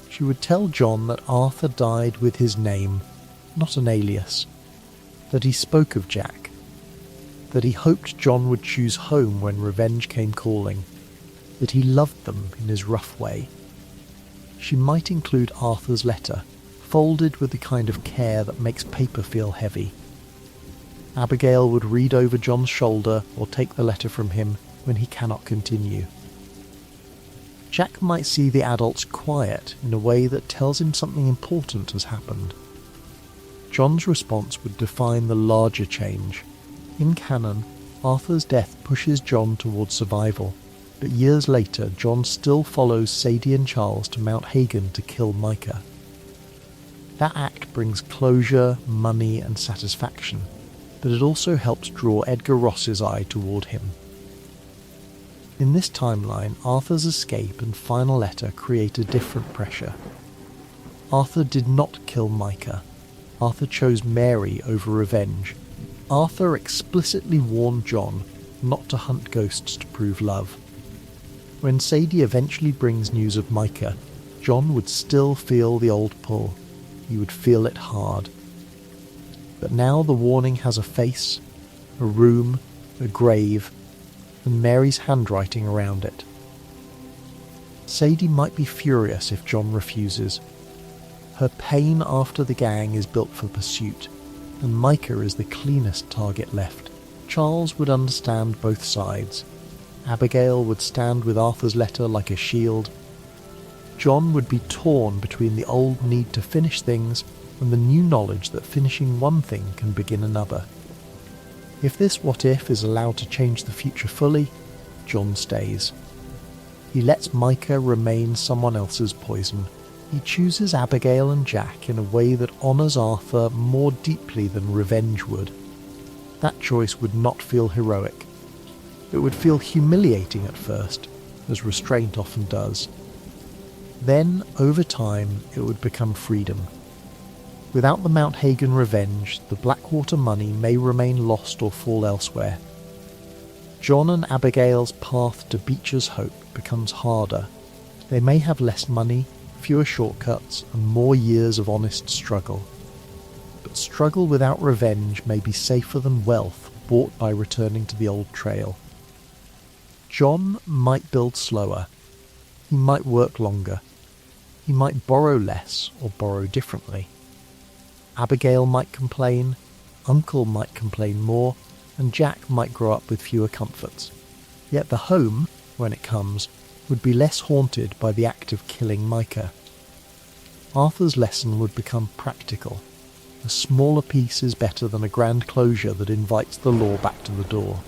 She would tell John that Arthur died with his name, not an alias, that he spoke of Jack, that he hoped John would choose home when revenge came calling, that he loved them in his rough way. She might include Arthur's letter, folded with the kind of care that makes paper feel heavy. Abigail would read over John's shoulder or take the letter from him when he cannot continue. Jack might see the adults quiet in a way that tells him something important has happened. John's response would define the larger change. In canon, Arthur's death pushes John towards survival, but years later John still follows Sadie and Charles to Mount Hagen to kill Micah. That act brings closure, money and satisfaction, but it also helps draw Edgar Ross's eye toward him. In this timeline, Arthur's escape and final letter create a different pressure. Arthur did not kill Micah. Arthur chose Mary over revenge. Arthur explicitly warned John not to hunt ghosts to prove love. When Sadie eventually brings news of Micah, John would still feel the old pull. He would feel it hard. But now the warning has a face, a room, a grave, and Mary's handwriting around it. Sadie might be furious if John refuses. Her pain after the gang is built for pursuit, and Micah is the cleanest target left. Charles would understand both sides. Abigail would stand with Arthur's letter like a shield. John would be torn between the old need to finish things and the new knowledge that finishing one thing can begin another. If this what-if is allowed to change the future fully, John stays. He lets Micah remain someone else's poison. He chooses Abigail and Jack in a way that honours Arthur more deeply than revenge would. That choice would not feel heroic. It would feel humiliating at first, as restraint often does. Then, over time, it would become freedom. Without the Mount Hagen revenge, the Blackwater money may remain lost or fall elsewhere. John and Abigail's path to Beecher's Hope becomes harder. They may have less money, fewer shortcuts, and more years of honest struggle. But struggle without revenge may be safer than wealth bought by returning to the old trail. John might build slower. He might work longer. He might borrow less or borrow differently. Abigail might complain, Uncle might complain more, and Jack might grow up with fewer comforts. Yet the home, when it comes, would be less haunted by the act of killing Micah. Arthur's lesson would become practical. A smaller peace is better than a grand closure that invites the law back to the door.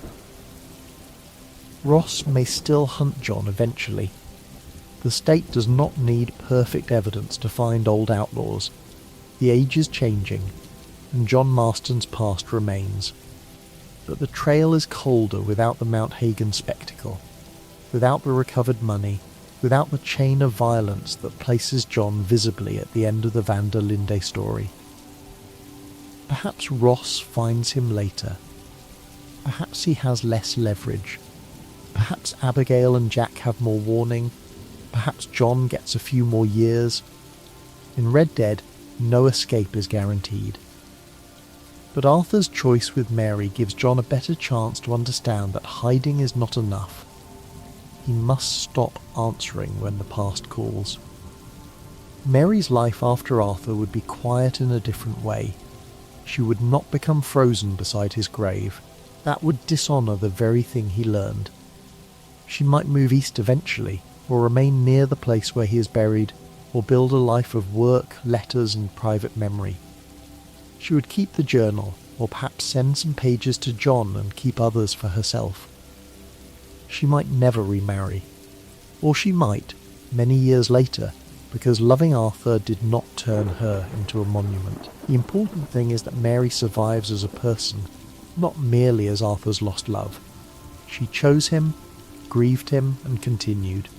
Ross may still hunt John eventually. The state does not need perfect evidence to find old outlaws. The age is changing, and John Marston's past remains. But the trail is colder without the Mount Hagen spectacle, without the recovered money, without the chain of violence that places John visibly at the end of the van der Linde story. Perhaps Ross finds him later. Perhaps he has less leverage. Perhaps Abigail and Jack have more warning. Perhaps John gets a few more years. In Red Dead, no escape is guaranteed. But Arthur's choice with Mary gives John a better chance to understand that hiding is not enough. He must stop answering when the past calls. Mary's life after Arthur would be quiet in a different way. She would not become frozen beside his grave. That would dishonour the very thing he learned. She might move east eventually, or remain near the place where he is buried, or build a life of work, letters and private memory. She would keep the journal, or perhaps send some pages to John and keep others for herself. She might never remarry. Or she might, many years later, because loving Arthur did not turn her into a monument. The important thing is that Mary survives as a person, not merely as Arthur's lost love. She chose him, grieved him, and continued.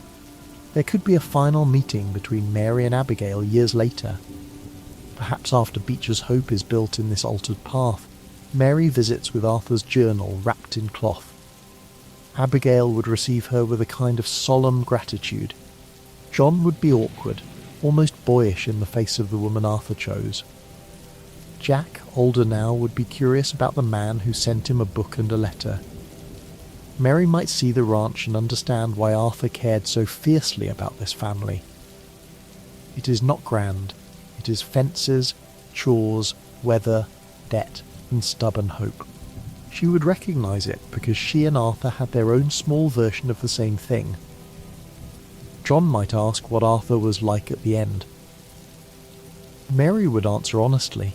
There could be a final meeting between Mary and Abigail years later. Perhaps after Beecher's hope is built in this altered path, Mary visits with Arthur's journal wrapped in cloth. Abigail would receive her with a kind of solemn gratitude. John would be awkward, almost boyish in the face of the woman Arthur chose. Jack, older now, would be curious about the man who sent him a book and a letter. Mary might see the ranch and understand why Arthur cared so fiercely about this family. It is not grand. It is fences, chores, weather, debt, and stubborn hope. She would recognise it because she and Arthur had their own small version of the same thing. John might ask what Arthur was like at the end. Mary would answer honestly.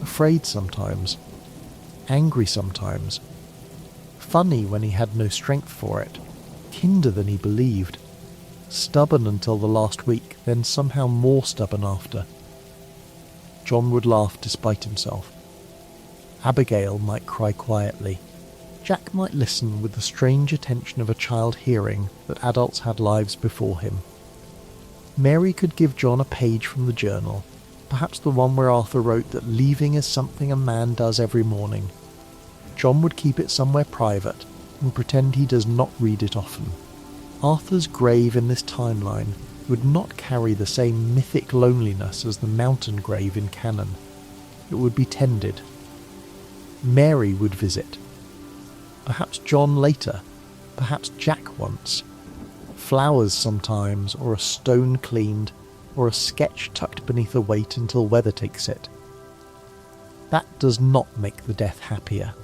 Afraid sometimes. Angry sometimes. Funny when he had no strength for it. Kinder than he believed. Stubborn until the last week, then somehow more stubborn after. John would laugh despite himself. Abigail might cry quietly. Jack might listen with the strange attention of a child hearing that adults had lives before him. Mary could give John a page from the journal, perhaps the one where Arthur wrote that leaving is something a man does every morning. John would keep it somewhere private and pretend he does not read it often. Arthur's grave in this timeline would not carry the same mythic loneliness as the mountain grave in canon. It would be tended. Mary would visit. Perhaps John later, perhaps Jack once. Flowers sometimes, or a stone cleaned, or a sketch tucked beneath a weight until weather takes it. That does not make the death happier.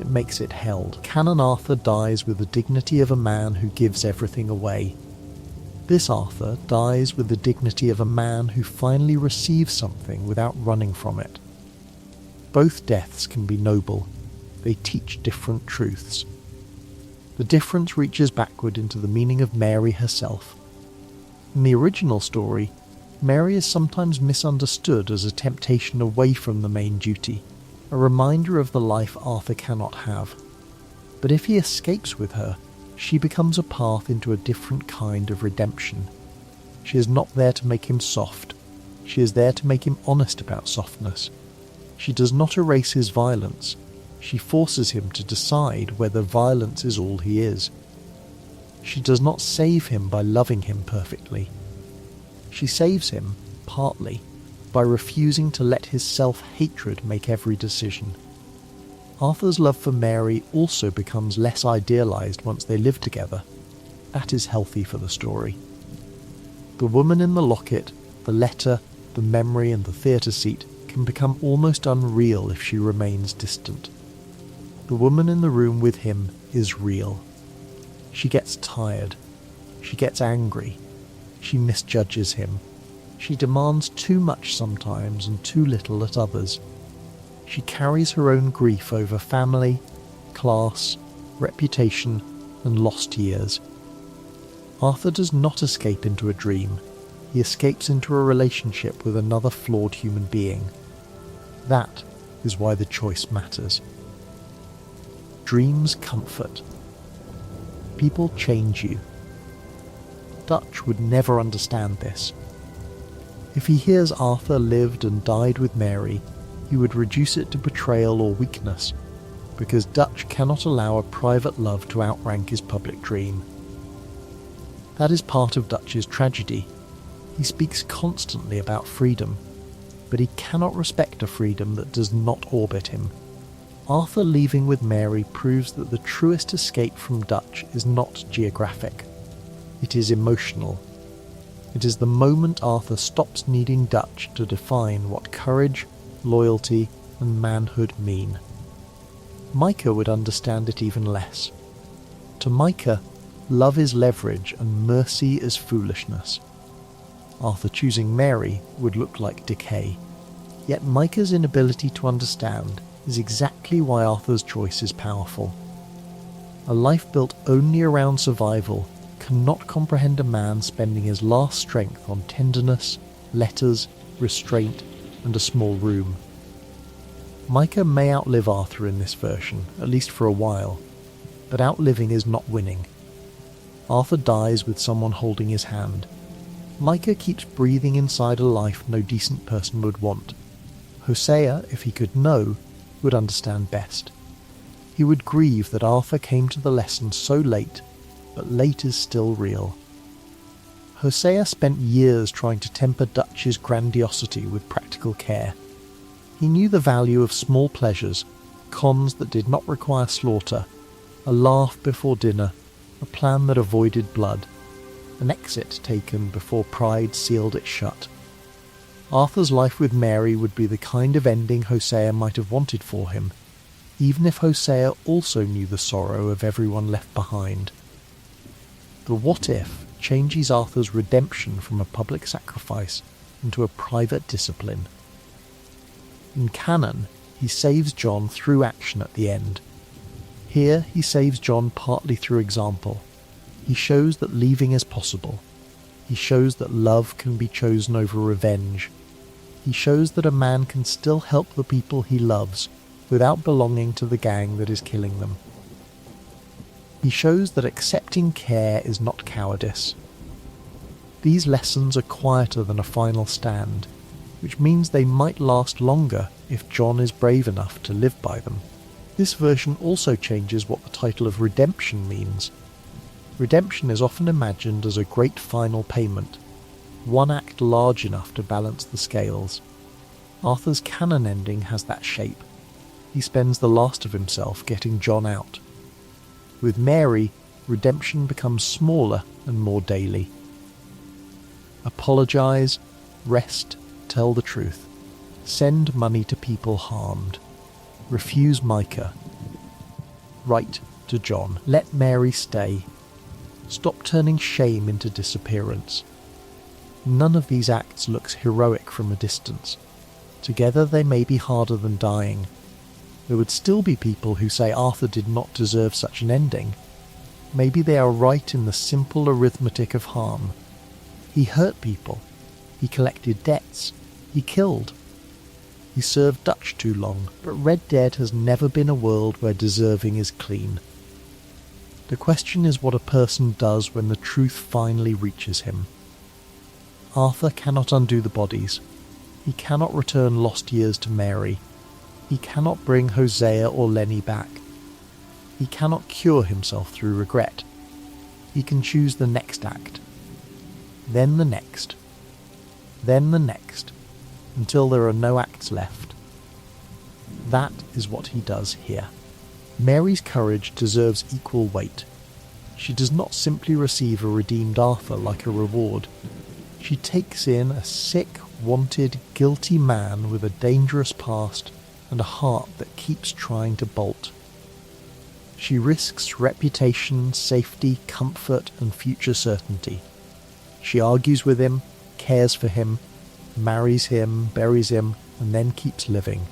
It makes it held. Canon Arthur dies with the dignity of a man who gives everything away. This Arthur dies with the dignity of a man who finally receives something without running from it. Both deaths can be noble. They teach different truths. The difference reaches backward into the meaning of Mary herself. In the original story, Mary is sometimes misunderstood as a temptation away from the main duty, a reminder of the life Arthur cannot have. But if he escapes with her, she becomes a path into a different kind of redemption. She is not there to make him soft. She is there to make him honest about softness. She does not erase his violence. She forces him to decide whether violence is all he is. She does not save him by loving him perfectly. She saves him, partly, by refusing to let his self-hatred make every decision. Arthur's love for Mary also becomes less idealized once they live together. That is healthy for the story. The woman in the locket, the letter, the memory and the theatre seat can become almost unreal if she remains distant. The woman in the room with him is real. She gets tired. She gets angry. She misjudges him. She demands too much sometimes and too little at others. She carries her own grief over family, class, reputation, and lost years. Arthur does not escape into a dream. he escapes into a relationship with another flawed human being. That is why the choice matters. Dreams comfort. People change you. Dutch would never understand this. If he hears Arthur lived and died with Mary, he would reduce it to betrayal or weakness, because Dutch cannot allow a private love to outrank his public dream. That is part of Dutch's tragedy. He speaks constantly about freedom, but he cannot respect a freedom that does not orbit him. Arthur leaving with Mary proves that the truest escape from Dutch is not geographic. It is emotional. It is the moment Arthur stops needing Dutch to define what courage, loyalty, and manhood mean. Micah would understand it even less. To Micah, love is leverage and mercy is foolishness. Arthur choosing Mary would look like decay. Yet Micah's inability to understand is exactly why Arthur's choice is powerful. A life built only around survival cannot comprehend a man spending his last strength on tenderness, letters, restraint, and a small room. Micah may outlive Arthur in this version, at least for a while, but outliving is not winning. Arthur dies with someone holding his hand. Micah keeps breathing inside a life no decent person would want. Hosea, if he could know, would understand best. He would grieve that Arthur came to the lesson so late, but late is still real. Hosea spent years trying to temper Dutch's grandiosity with practical care. He knew the value of small pleasures, cons that did not require slaughter, a laugh before dinner, a plan that avoided blood, an exit taken before pride sealed it shut. Arthur's life with Mary would be the kind of ending Hosea might have wanted for him, even if Hosea also knew the sorrow of everyone left behind. The what if changes Arthur's redemption from a public sacrifice into a private discipline. In canon, he saves John through action at the end. Here he saves John partly through example. He shows that leaving is possible. He shows that love can be chosen over revenge. He shows that a man can still help the people he loves without belonging to the gang that is killing them. He shows that accepting care is not cowardice. These lessons are quieter than a final stand, which means they might last longer if John is brave enough to live by them. This version also changes what the title of redemption means. Redemption is often imagined as a great final payment, one act large enough to balance the scales. Arthur's canon ending has that shape. He spends the last of himself getting John out. With Mary, redemption becomes smaller and more daily. Apologize, rest, tell the truth. Send money to people harmed. Refuse Micah. Write to John. Let Mary stay. Stop turning shame into disappearance. None of these acts looks heroic from a distance. Together they may be harder than dying. There would still be people who say Arthur did not deserve such an ending. Maybe they are right in the simple arithmetic of harm. He hurt people. He collected debts. He killed. He served Dutch too long, but Red Dead has never been a world where deserving is clean. The question is what a person does when the truth finally reaches him. Arthur cannot undo the bodies. He cannot return lost years to Mary. He cannot bring Hosea or Lenny back. He cannot cure himself through regret. He can choose the next act. Then the next. Then the next, until there are no acts left. That is what he does here. Mary's courage deserves equal weight. She does not simply receive a redeemed Arthur like a reward. She takes in a sick, wanted, guilty man with a dangerous past and a heart that keeps trying to bolt. She risks reputation, safety, comfort, and future certainty. She argues with him, cares for him, marries him, buries him, and then keeps living.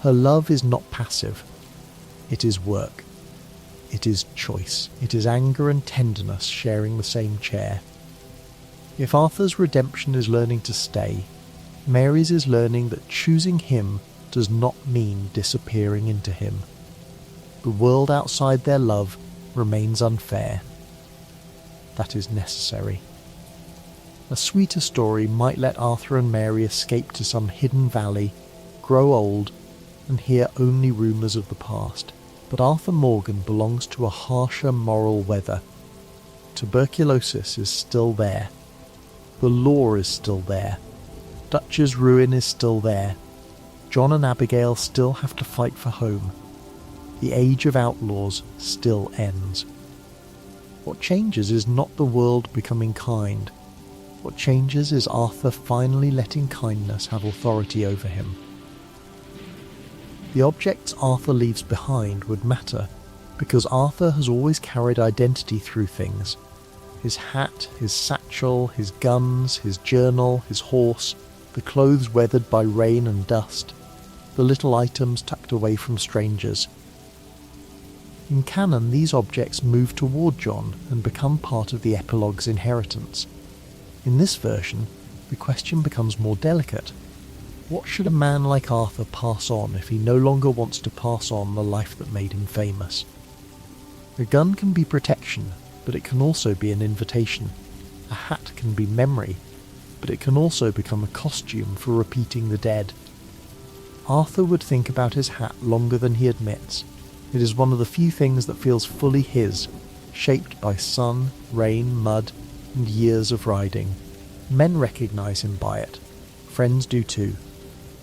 Her love is not passive. It is work. It is choice. It is anger and tenderness sharing the same chair. If Arthur's redemption is learning to stay, Mary's is learning that choosing him does not mean disappearing into him. The world outside their love remains unfair. That is necessary. A sweeter story might let Arthur and Mary escape to some hidden valley, grow old, and hear only rumours of the past. But Arthur Morgan belongs to a harsher moral weather. Tuberculosis is still there. The law is still there. Dutch's ruin is still there. John and Abigail still have to fight for home. The age of outlaws still ends. What changes is not the world becoming kind. What changes is Arthur finally letting kindness have authority over him. The objects Arthur leaves behind would matter, because Arthur has always carried identity through things. His hat, his satchel, his guns, his journal, his horse, the clothes weathered by rain and dust, the little items tucked away from strangers. In canon, these objects move toward John and become part of the epilogue's inheritance. In this version, the question becomes more delicate. What should a man like Arthur pass on if he no longer wants to pass on the life that made him famous? A gun can be protection, but it can also be an invitation. A hat can be memory, but it can also become a costume for repeating the dead. Arthur would think about his hat longer than he admits. It is one of the few things that feels fully his, shaped by sun, rain, mud, and years of riding. Men recognise him by it. Friends do too.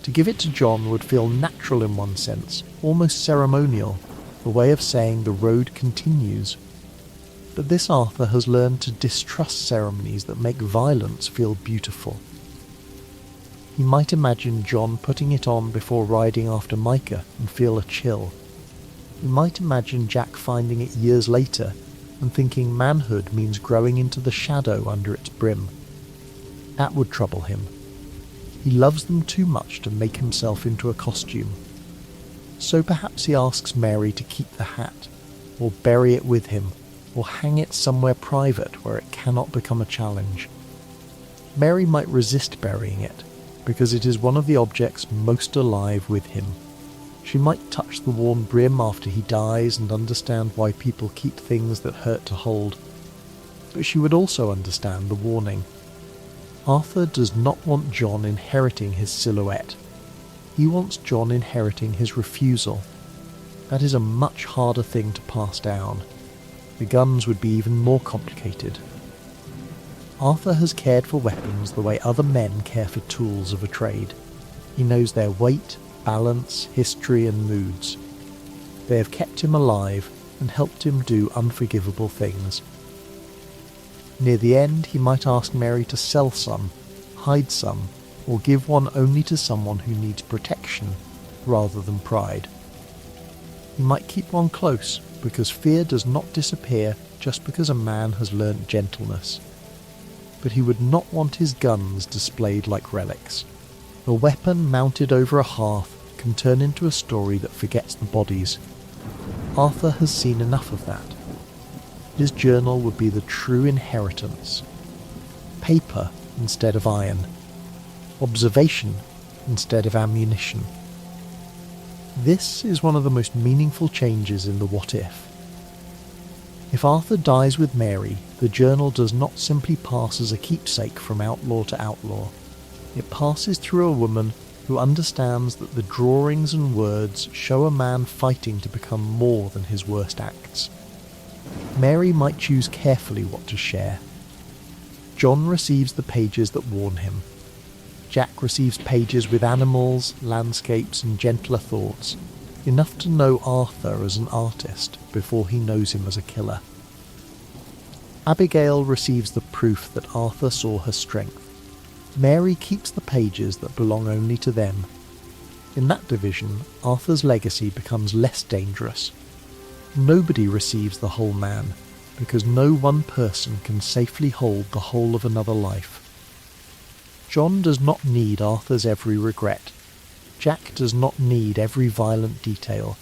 To give it to John would feel natural in one sense, almost ceremonial, a way of saying the road continues. But this Arthur has learned to distrust ceremonies that make violence feel beautiful. He might imagine John putting it on before riding after Micah and feel a chill. He might imagine Jack finding it years later and thinking manhood means growing into the shadow under its brim. That would trouble him. He loves them too much to make himself into a costume. So perhaps he asks Mary to keep the hat, or bury it with him, or hang it somewhere private where it cannot become a challenge. Mary might resist burying it, because it is one of the objects most alive with him. She might touch the worn brim after he dies and understand why people keep things that hurt to hold. But she would also understand the warning. Arthur does not want John inheriting his silhouette. He wants John inheriting his refusal. That is a much harder thing to pass down. The guns would be even more complicated. Arthur has cared for weapons the way other men care for tools of a trade. He knows their weight, balance, history and moods. They have kept him alive and helped him do unforgivable things. Near the end, he might ask Mary to sell some, hide some, or give one only to someone who needs protection rather than pride. He might keep one close, because fear does not disappear just because a man has learnt gentleness. But he would not want his guns displayed like relics. A weapon mounted over a hearth can turn into a story that forgets the bodies. Arthur has seen enough of that. His journal would be the true inheritance. Paper instead of iron. Observation instead of ammunition. This is one of the most meaningful changes in the what if. If Arthur dies with Mary, the journal does not simply pass as a keepsake from outlaw to outlaw. It passes through a woman who understands that the drawings and words show a man fighting to become more than his worst acts. Mary might choose carefully what to share. John receives the pages that warn him. Jack receives pages with animals, landscapes and gentler thoughts, enough to know Arthur as an artist before he knows him as a killer. Abigail receives the proof that Arthur saw her strength. Mary keeps the pages that belong only to them. In that division, Arthur's legacy becomes less dangerous. Nobody receives the whole man, because no one person can safely hold the whole of another life. John does not need Arthur's every regret. Jack does not need every violent detail.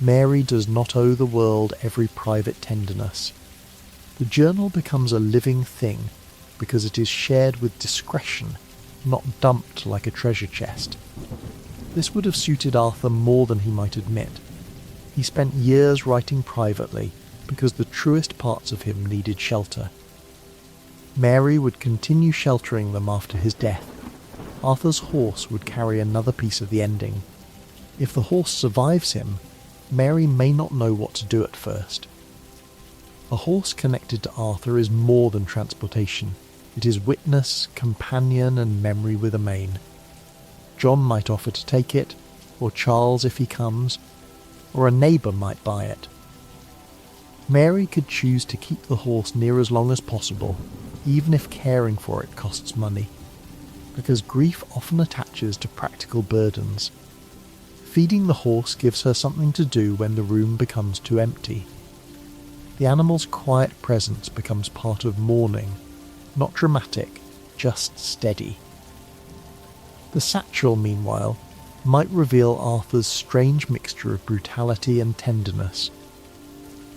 Mary does not owe the world every private tenderness. The journal becomes a living thing, because it is shared with discretion, not dumped like a treasure chest. This would have suited Arthur more than he might admit. He spent years writing privately because the truest parts of him needed shelter. Mary would continue sheltering them after his death. Arthur's horse would carry another piece of the ending. If the horse survives him, Mary may not know what to do at first. A horse connected to Arthur is more than transportation. It is witness, companion, and memory with a mane. John might offer to take it, or Charles if he comes, or a neighbour might buy it. Mary could choose to keep the horse near as long as possible, even if caring for it costs money, because grief often attaches to practical burdens. Feeding the horse gives her something to do when the room becomes too empty. The animal's quiet presence becomes part of mourning, not dramatic, just steady. The satchel, meanwhile, might reveal Arthur's strange mixture of brutality and tenderness.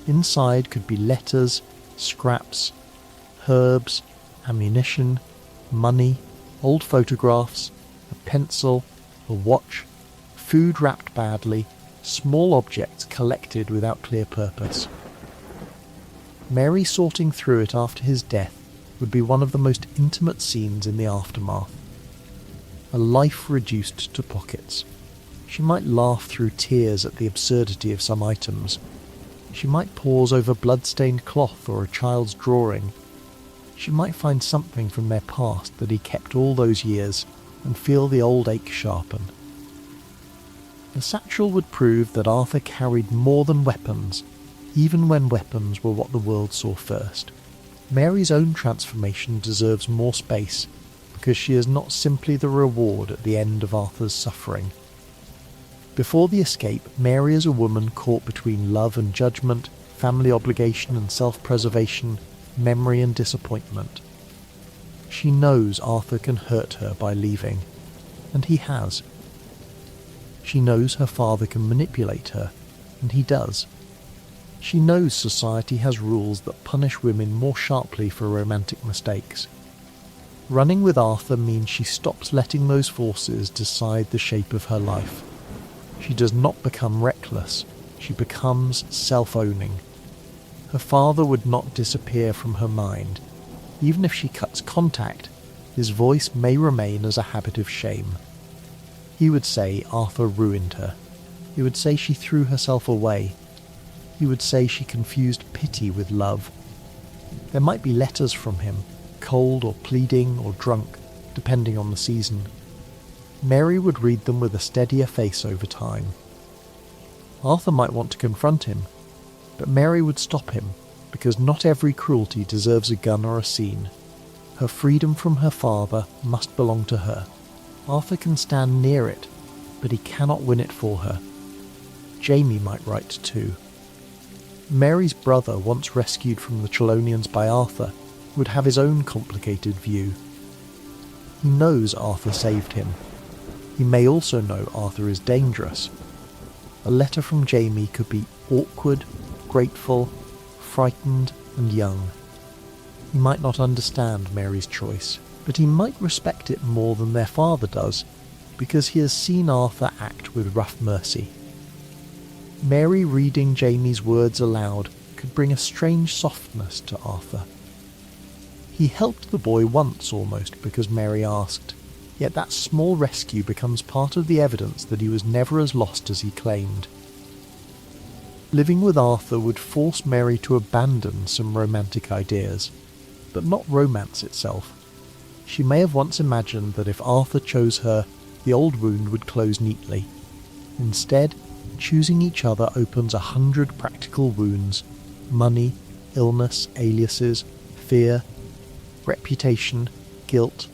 Inside could be letters, scraps, herbs, ammunition, money, old photographs, a pencil, a watch, food wrapped badly, small objects collected without clear purpose. Mary sorting through it after his death would be one of the most intimate scenes in the aftermath. A life reduced to pockets. She might laugh through tears at the absurdity of some items. She might pause over blood-stained cloth or a child's drawing. She might find something from their past that he kept all those years and feel the old ache sharpen. The satchel would prove that Arthur carried more than weapons, even when weapons were what the world saw first. Mary's own transformation deserves more space, because she is not simply the reward at the end of Arthur's suffering. Before the escape, Mary is a woman caught between love and judgment, family obligation and self-preservation, memory and disappointment. She knows Arthur can hurt her by leaving, and he has. She knows her father can manipulate her, and he does. She knows society has rules that punish women more sharply for romantic mistakes. Running with Arthur means she stops letting those forces decide the shape of her life. She does not become reckless, she becomes self-owning. Her father would not disappear from her mind. Even if she cuts contact, his voice may remain as a habit of shame. He would say Arthur ruined her. He would say she threw herself away. He would say she confused pity with love. There might be letters from him, cold or pleading or drunk, depending on the season. Mary would read them with a steadier face over time. Arthur might want to confront him, but Mary would stop him, because not every cruelty deserves a gun or a scene. Her freedom from her father must belong to her. Arthur can stand near it, but he cannot win it for her. Jamie might write too. Mary's brother, once rescued from the Chelonians by Arthur, would have his own complicated view. He knows Arthur saved him. He may also know Arthur is dangerous. A letter from Jamie could be awkward, grateful, frightened, and young. He might not understand Mary's choice, but he might respect it more than their father does, because he has seen Arthur act with rough mercy. Mary reading Jamie's words aloud could bring a strange softness to Arthur. He helped the boy once almost because Mary asked, yet that small rescue becomes part of the evidence that he was never as lost as he claimed. Living with Arthur would force Mary to abandon some romantic ideas, but not romance itself. She may have once imagined that if Arthur chose her, the old wound would close neatly. Instead, choosing each other opens 100 practical wounds: money, illness, aliases, fear, reputation, guilt,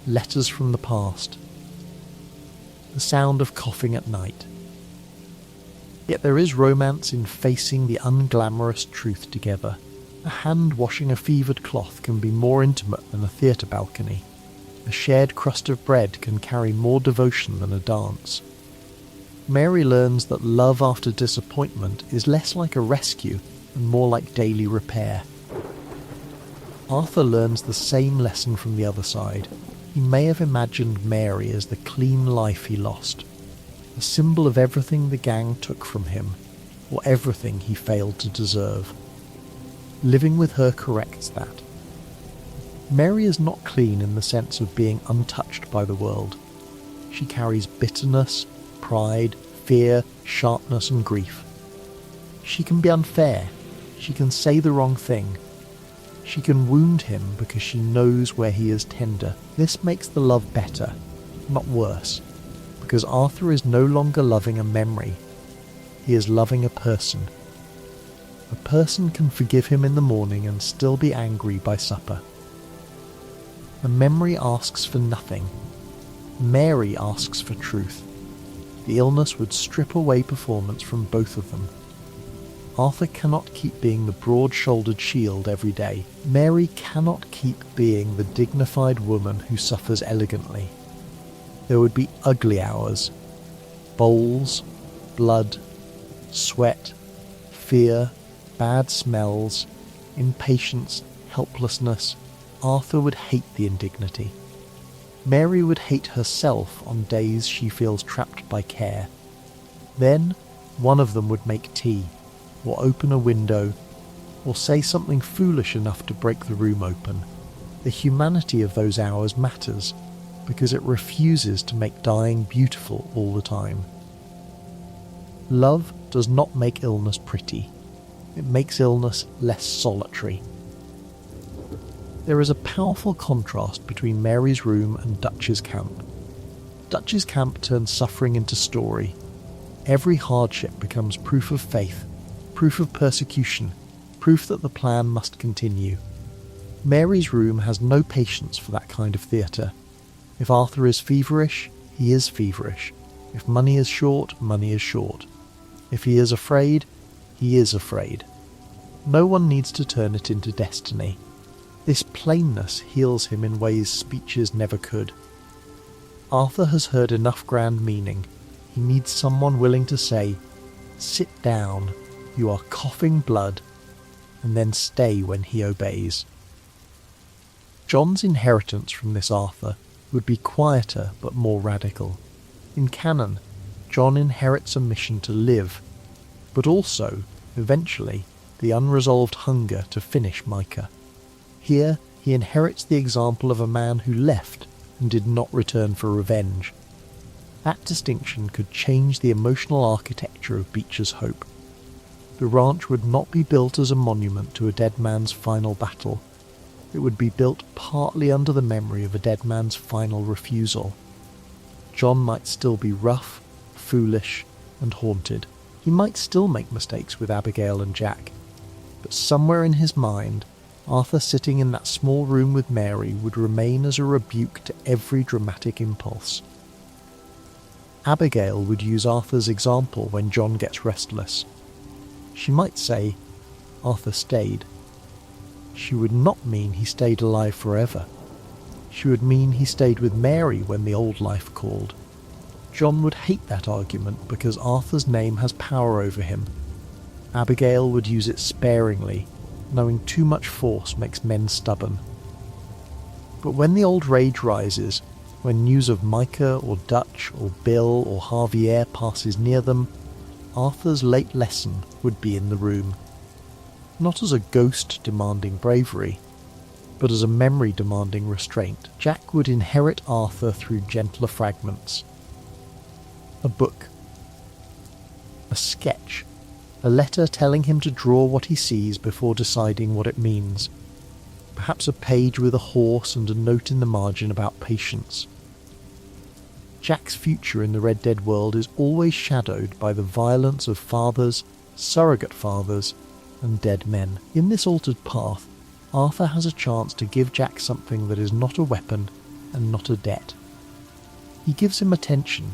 letters from the past, the sound of coughing at night. Yet there is romance in facing the unglamorous truth together. A hand washing a fevered cloth can be more intimate than a theatre balcony. A shared crust of bread can carry more devotion than a dance. Mary learns that love after disappointment is less like a rescue and more like daily repair. Arthur learns the same lesson from the other side. He may have imagined Mary as the clean life he lost, a symbol of everything the gang took from him, or everything he failed to deserve. Living with her corrects that. Mary is not clean in the sense of being untouched by the world. She carries bitterness, pride, fear, sharpness and grief. She can be unfair. She can say the wrong thing. She can wound him because she knows where he is tender. This makes the love better, not worse, because Arthur is no longer loving a memory. He is loving a person. A person can forgive him in the morning and still be angry by supper. A memory asks for nothing. Mary asks for truth. The illness would strip away performance from both of them. Arthur cannot keep being the broad-shouldered shield every day. Mary cannot keep being the dignified woman who suffers elegantly. There would be ugly hours. Bowls, blood, sweat, fear, bad smells, impatience, helplessness. Arthur would hate the indignity. Mary would hate herself on days she feels trapped by care. Then one of them would make tea, or open a window, or say something foolish enough to break the room open. The humanity of those hours matters, because it refuses to make dying beautiful all the time. Love does not make illness pretty. It makes illness less solitary. There is a powerful contrast between Mary's room and Dutch's camp. Dutch's camp turns suffering into story. Every hardship becomes proof of faith, proof of persecution, proof that the plan must continue. Mary's room has no patience for that kind of theatre. If Arthur is feverish, he is feverish. If money is short, money is short. If he is afraid, he is afraid. No one needs to turn it into destiny. This plainness heals him in ways speeches never could. Arthur has heard enough grand meaning. He needs someone willing to say, "Sit down, you are coughing blood," and then stay when he obeys. John's inheritance from this Arthur would be quieter but more radical. In canon, John inherits a mission to live, but also, eventually, the unresolved hunger to finish Micah. Here, he inherits the example of a man who left and did not return for revenge. That distinction could change the emotional architecture of Beecher's hope. The ranch would not be built as a monument to a dead man's final battle. It would be built partly under the memory of a dead man's final refusal. John might still be rough, foolish, and haunted. He might still make mistakes with Abigail and Jack. But somewhere in his mind, Arthur sitting in that small room with Mary would remain as a rebuke to every dramatic impulse. Abigail would use Arthur's example when John gets restless. She might say, "Arthur stayed." She would not mean he stayed alive forever. She would mean he stayed with Mary when the old life called. John would hate that argument because Arthur's name has power over him. Abigail would use it sparingly, knowing too much force makes men stubborn. But when the old rage rises, when news of Micah or Dutch or Bill or Javier passes near them, Arthur's late lesson would be in the room. Not as a ghost demanding bravery, but as a memory demanding restraint. Jack would inherit Arthur through gentler fragments. A book. A sketch. A letter telling him to draw what he sees before deciding what it means. Perhaps a page with a horse and a note in the margin about patience. Jack's future in the Red Dead world is always shadowed by the violence of fathers, surrogate fathers, and dead men. In this altered path, Arthur has a chance to give Jack something that is not a weapon and not a debt. He gives him attention.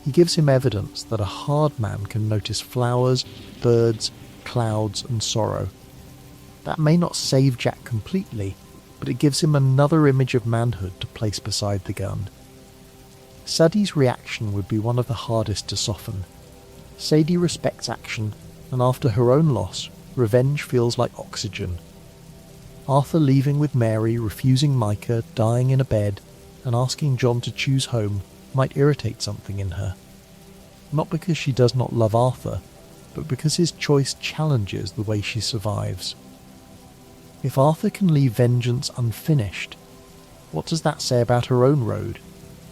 He gives him evidence that a hard man can notice flowers, birds, clouds, and sorrow. That may not save Jack completely, but it gives him another image of manhood to place beside the gun. Sadie's reaction would be one of the hardest to soften. Sadie respects action, and after her own loss, revenge feels like oxygen. Arthur leaving with Mary, refusing Micah, dying in a bed, and asking John to choose home might irritate something in her. Not because she does not love Arthur, but because his choice challenges the way she survives. If Arthur can leave vengeance unfinished, what does that say about her own road?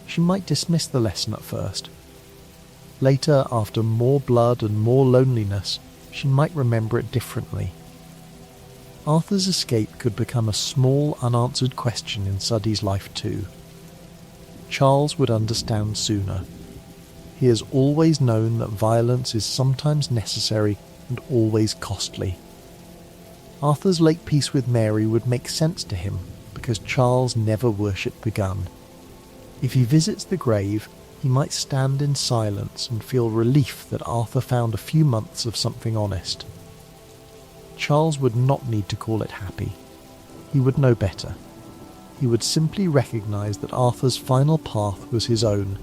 She might dismiss the lesson at first. Later, after more blood and more loneliness, she might remember it differently. Arthur's escape could become a small, unanswered question in Sadie's life too. Charles would understand sooner. He has always known that violence is sometimes necessary and always costly. Arthur's late peace with Mary would make sense to him because Charles never worshipped the gun. If he visits the grave, he might stand in silence and feel relief that Arthur found a few months of something honest. Charles would not need to call it happy. He would know better. He would simply recognise that Arthur's final path was his own,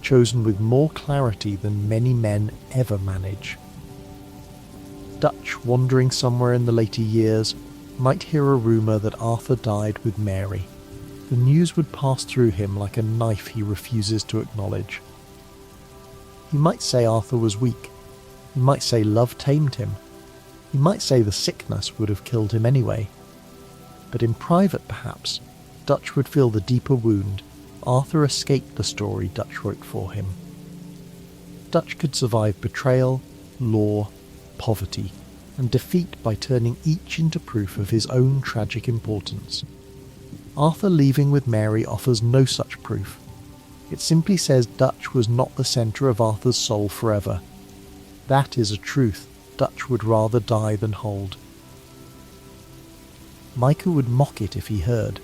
chosen with more clarity than many men ever manage. Dutch, wandering somewhere in the later years, might hear a rumour that Arthur died with Mary. The news would pass through him like a knife he refuses to acknowledge. He might say Arthur was weak. He might say love tamed him. He might say the sickness would have killed him anyway. But in private, perhaps, Dutch would feel the deeper wound. Arthur escaped the story Dutch wrote for him. Dutch could survive betrayal, law, poverty, and defeat by turning each into proof of his own tragic importance. Arthur leaving with Mary offers no such proof. It simply says Dutch was not the centre of Arthur's soul forever. That is a truth Dutch would rather die than hold. Micah would mock it if he heard,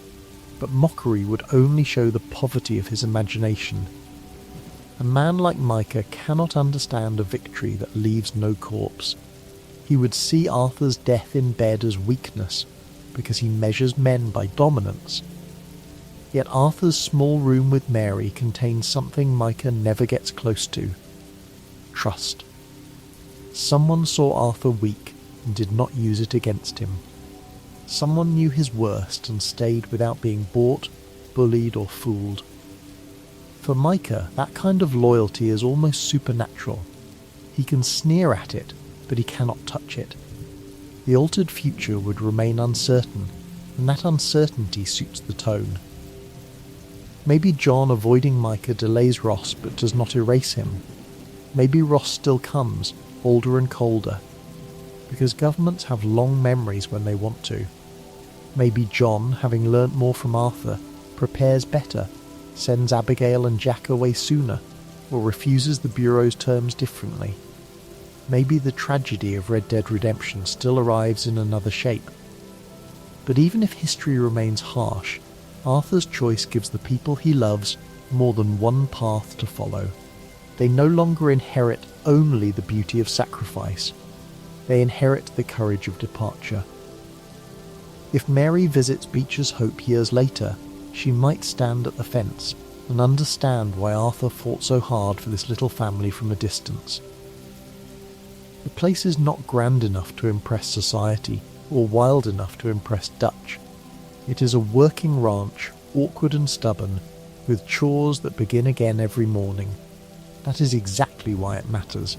but mockery would only show the poverty of his imagination. A man like Micah cannot understand a victory that leaves no corpse. He would see Arthur's death in bed as weakness, because he measures men by dominance. Yet Arthur's small room with Mary contains something Micah never gets close to: trust. Someone saw Arthur weak and did not use it against him. Someone knew his worst and stayed without being bought, bullied, or fooled. For Micah, that kind of loyalty is almost supernatural. He can sneer at it, but he cannot touch it. The altered future would remain uncertain, and that uncertainty suits the tone. Maybe John avoiding Micah delays Ross but does not erase him. Maybe Ross still comes, older and colder, because governments have long memories when they want to. Maybe John, having learnt more from Arthur, prepares better, sends Abigail and Jack away sooner, or refuses the Bureau's terms differently. Maybe the tragedy of Red Dead Redemption still arrives in another shape. But even if history remains harsh, Arthur's choice gives the people he loves more than one path to follow. They no longer inherit only the beauty of sacrifice. They inherit the courage of departure. If Mary visits Beecher's Hope years later, she might stand at the fence and understand why Arthur fought so hard for this little family from a distance. The place is not grand enough to impress society, or wild enough to impress Dutch. It is a working ranch, awkward and stubborn, with chores that begin again every morning. That is exactly why it matters.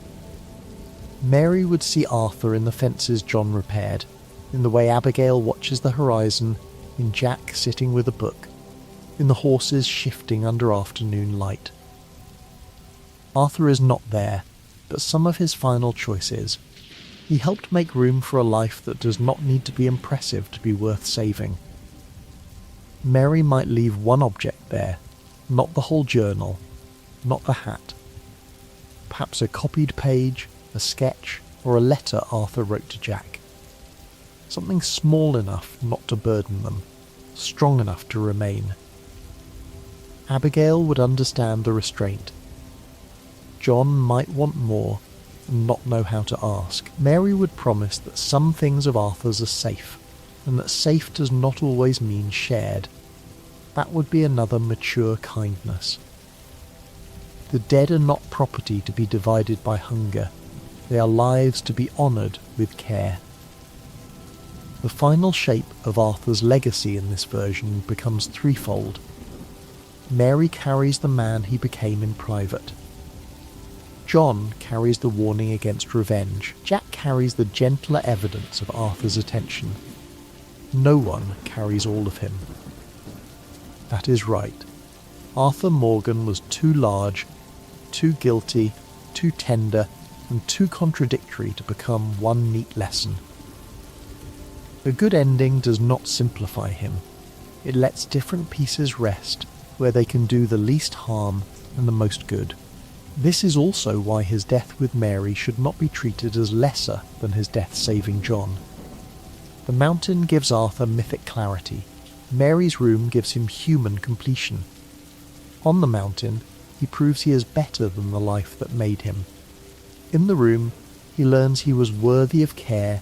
Mary would see Arthur in the fences John repaired, in the way Abigail watches the horizon, in Jack sitting with a book, in the horses shifting under afternoon light. Arthur is not there, but some of his final choices. He helped make room for a life that does not need to be impressive to be worth saving. Mary might leave one object there, not the whole journal, not the hat. Perhaps a copied page, a sketch, or a letter Arthur wrote to Jack. Something small enough not to burden them, strong enough to remain. Abigail would understand the restraint. John might want more and not know how to ask. Mary would promise that some things of Arthur's are safe, and that safe does not always mean shared. That would be another mature kindness. The dead are not property to be divided by hunger. They are lives to be honoured with care. The final shape of Arthur's legacy in this version becomes threefold. Mary carries the man he became in private. John carries the warning against revenge. Jack carries the gentler evidence of Arthur's attention. No one carries all of him. That is right. Arthur Morgan was too large, too guilty, too tender, and too contradictory to become one neat lesson. A good ending does not simplify him. It lets different pieces rest where they can do the least harm and the most good. This is also why his death with Mary should not be treated as lesser than his death saving John. The mountain gives Arthur mythic clarity. Mary's room gives him human completion. On the mountain, he proves he is better than the life that made him. In the room, he learns he was worthy of care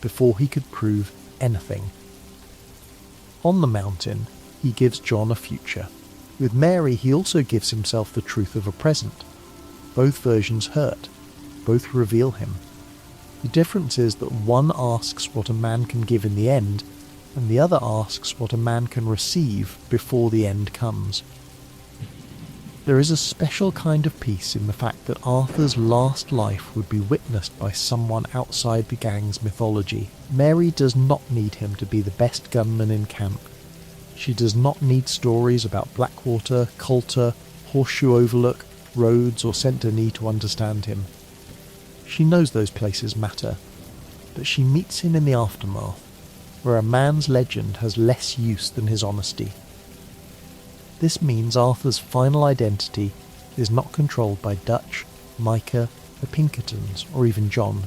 before he could prove anything. On the mountain, he gives John a future. With Mary, he also gives himself the truth of a present. Both versions hurt. Both reveal him. The difference is that one asks what a man can give in the end, and the other asks what a man can receive before the end comes. There is a special kind of peace in the fact that Arthur's last life would be witnessed by someone outside the gang's mythology. Mary does not need him to be the best gunman in camp. She does not need stories about Blackwater, Coulter, Horseshoe Overlook, Rhodes or St. Denis to understand him. She knows those places matter, but she meets him in the aftermath, where a man's legend has less use than his honesty. This means Arthur's final identity is not controlled by Dutch, Micah, the Pinkertons, or even John.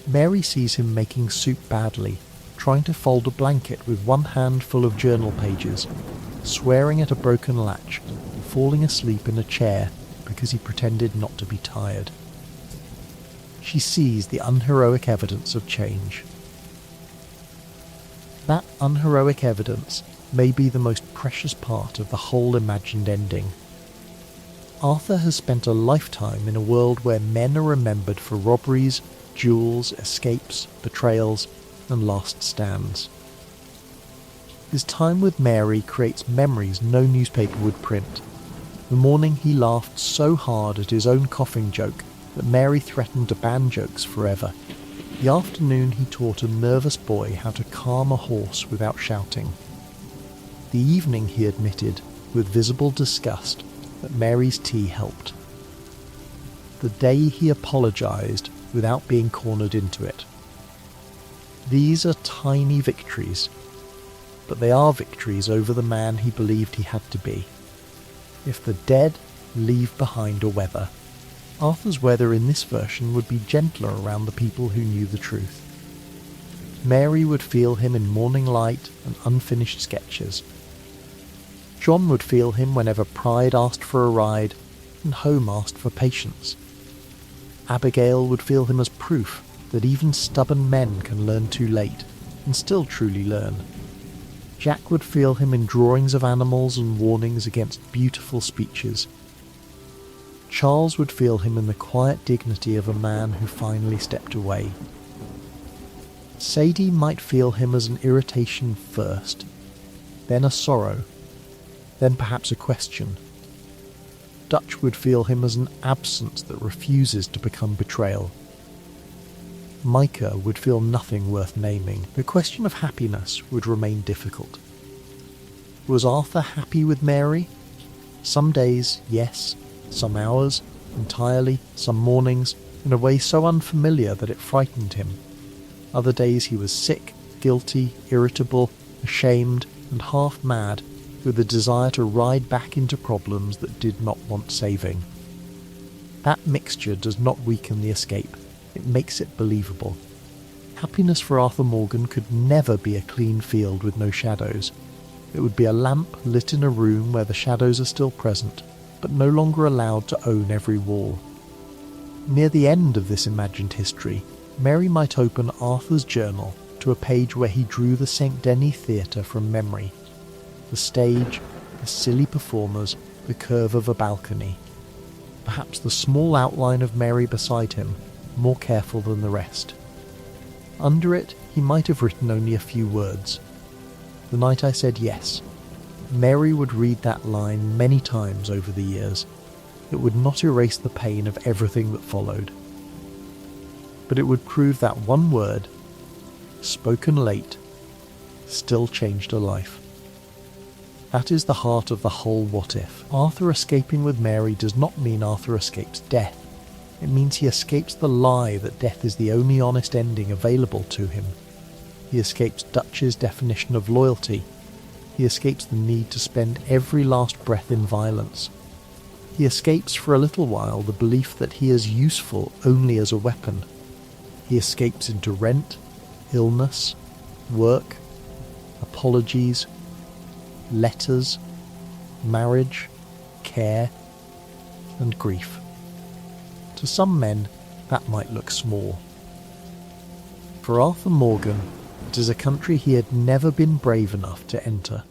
Mary sees him making soup badly, trying to fold a blanket with one hand full of journal pages, swearing at a broken latch, falling asleep in a chair because he pretended not to be tired. She sees the unheroic evidence of change. That unheroic evidence may be the most precious part of the whole imagined ending. Arthur has spent a lifetime in a world where men are remembered for robberies, duels, escapes, betrayals, and last stands. His time with Mary creates memories no newspaper would print. The morning he laughed so hard at his own coughing joke that Mary threatened to ban jokes forever. The afternoon he taught a nervous boy how to calm a horse without shouting. The evening he admitted, with visible disgust, that Mary's tea helped. The day he apologised without being cornered into it. These are tiny victories, but they are victories over the man he believed he had to be. If the dead leave behind a weather, Arthur's weather in this version would be gentler around the people who knew the truth. Mary would feel him in morning light and unfinished sketches. John would feel him whenever pride asked for a ride and home asked for patience. Abigail would feel him as proof that even stubborn men can learn too late and still truly learn. Jack would feel him in drawings of animals and warnings against beautiful speeches. Charles would feel him in the quiet dignity of a man who finally stepped away. Sadie might feel him as an irritation first, then a sorrow, then perhaps a question. Dutch would feel him as an absence that refuses to become betrayal. Micah would feel nothing worth naming. The question of happiness would remain difficult. Was Arthur happy with Mary? Some days, yes. Some hours, entirely. Some mornings, in a way so unfamiliar that it frightened him. Other days he was sick, guilty, irritable, ashamed, and half mad, with a desire to ride back into problems that did not want saving. That mixture does not weaken the escape. It makes it believable. Happiness for Arthur Morgan could never be a clean field with no shadows. It would be a lamp lit in a room where the shadows are still present, but no longer allowed to own every wall. Near the end of this imagined history, Mary might open Arthur's journal to a page where he drew the St. Denis Theatre from memory. The stage, the silly performers, the curve of a balcony. Perhaps the small outline of Mary beside him, more careful than the rest. Under it, He might have written only a few words. The night I said yes, Mary would read that line many times over the years. It would not erase the pain of everything that followed. But it would prove that one word, spoken late, still changed a life. That is the heart of the whole what if. Arthur escaping with Mary does not mean Arthur escapes death. It means he escapes the lie that death is the only honest ending available to him. He escapes Dutch's definition of loyalty. He escapes the need to spend every last breath in violence. He escapes for a little while the belief that he is useful only as a weapon. He escapes into rent, illness, work, apologies, letters, marriage, care, and grief. To some men, that might look small. For Arthur Morgan, it is a country he had never been brave enough to enter.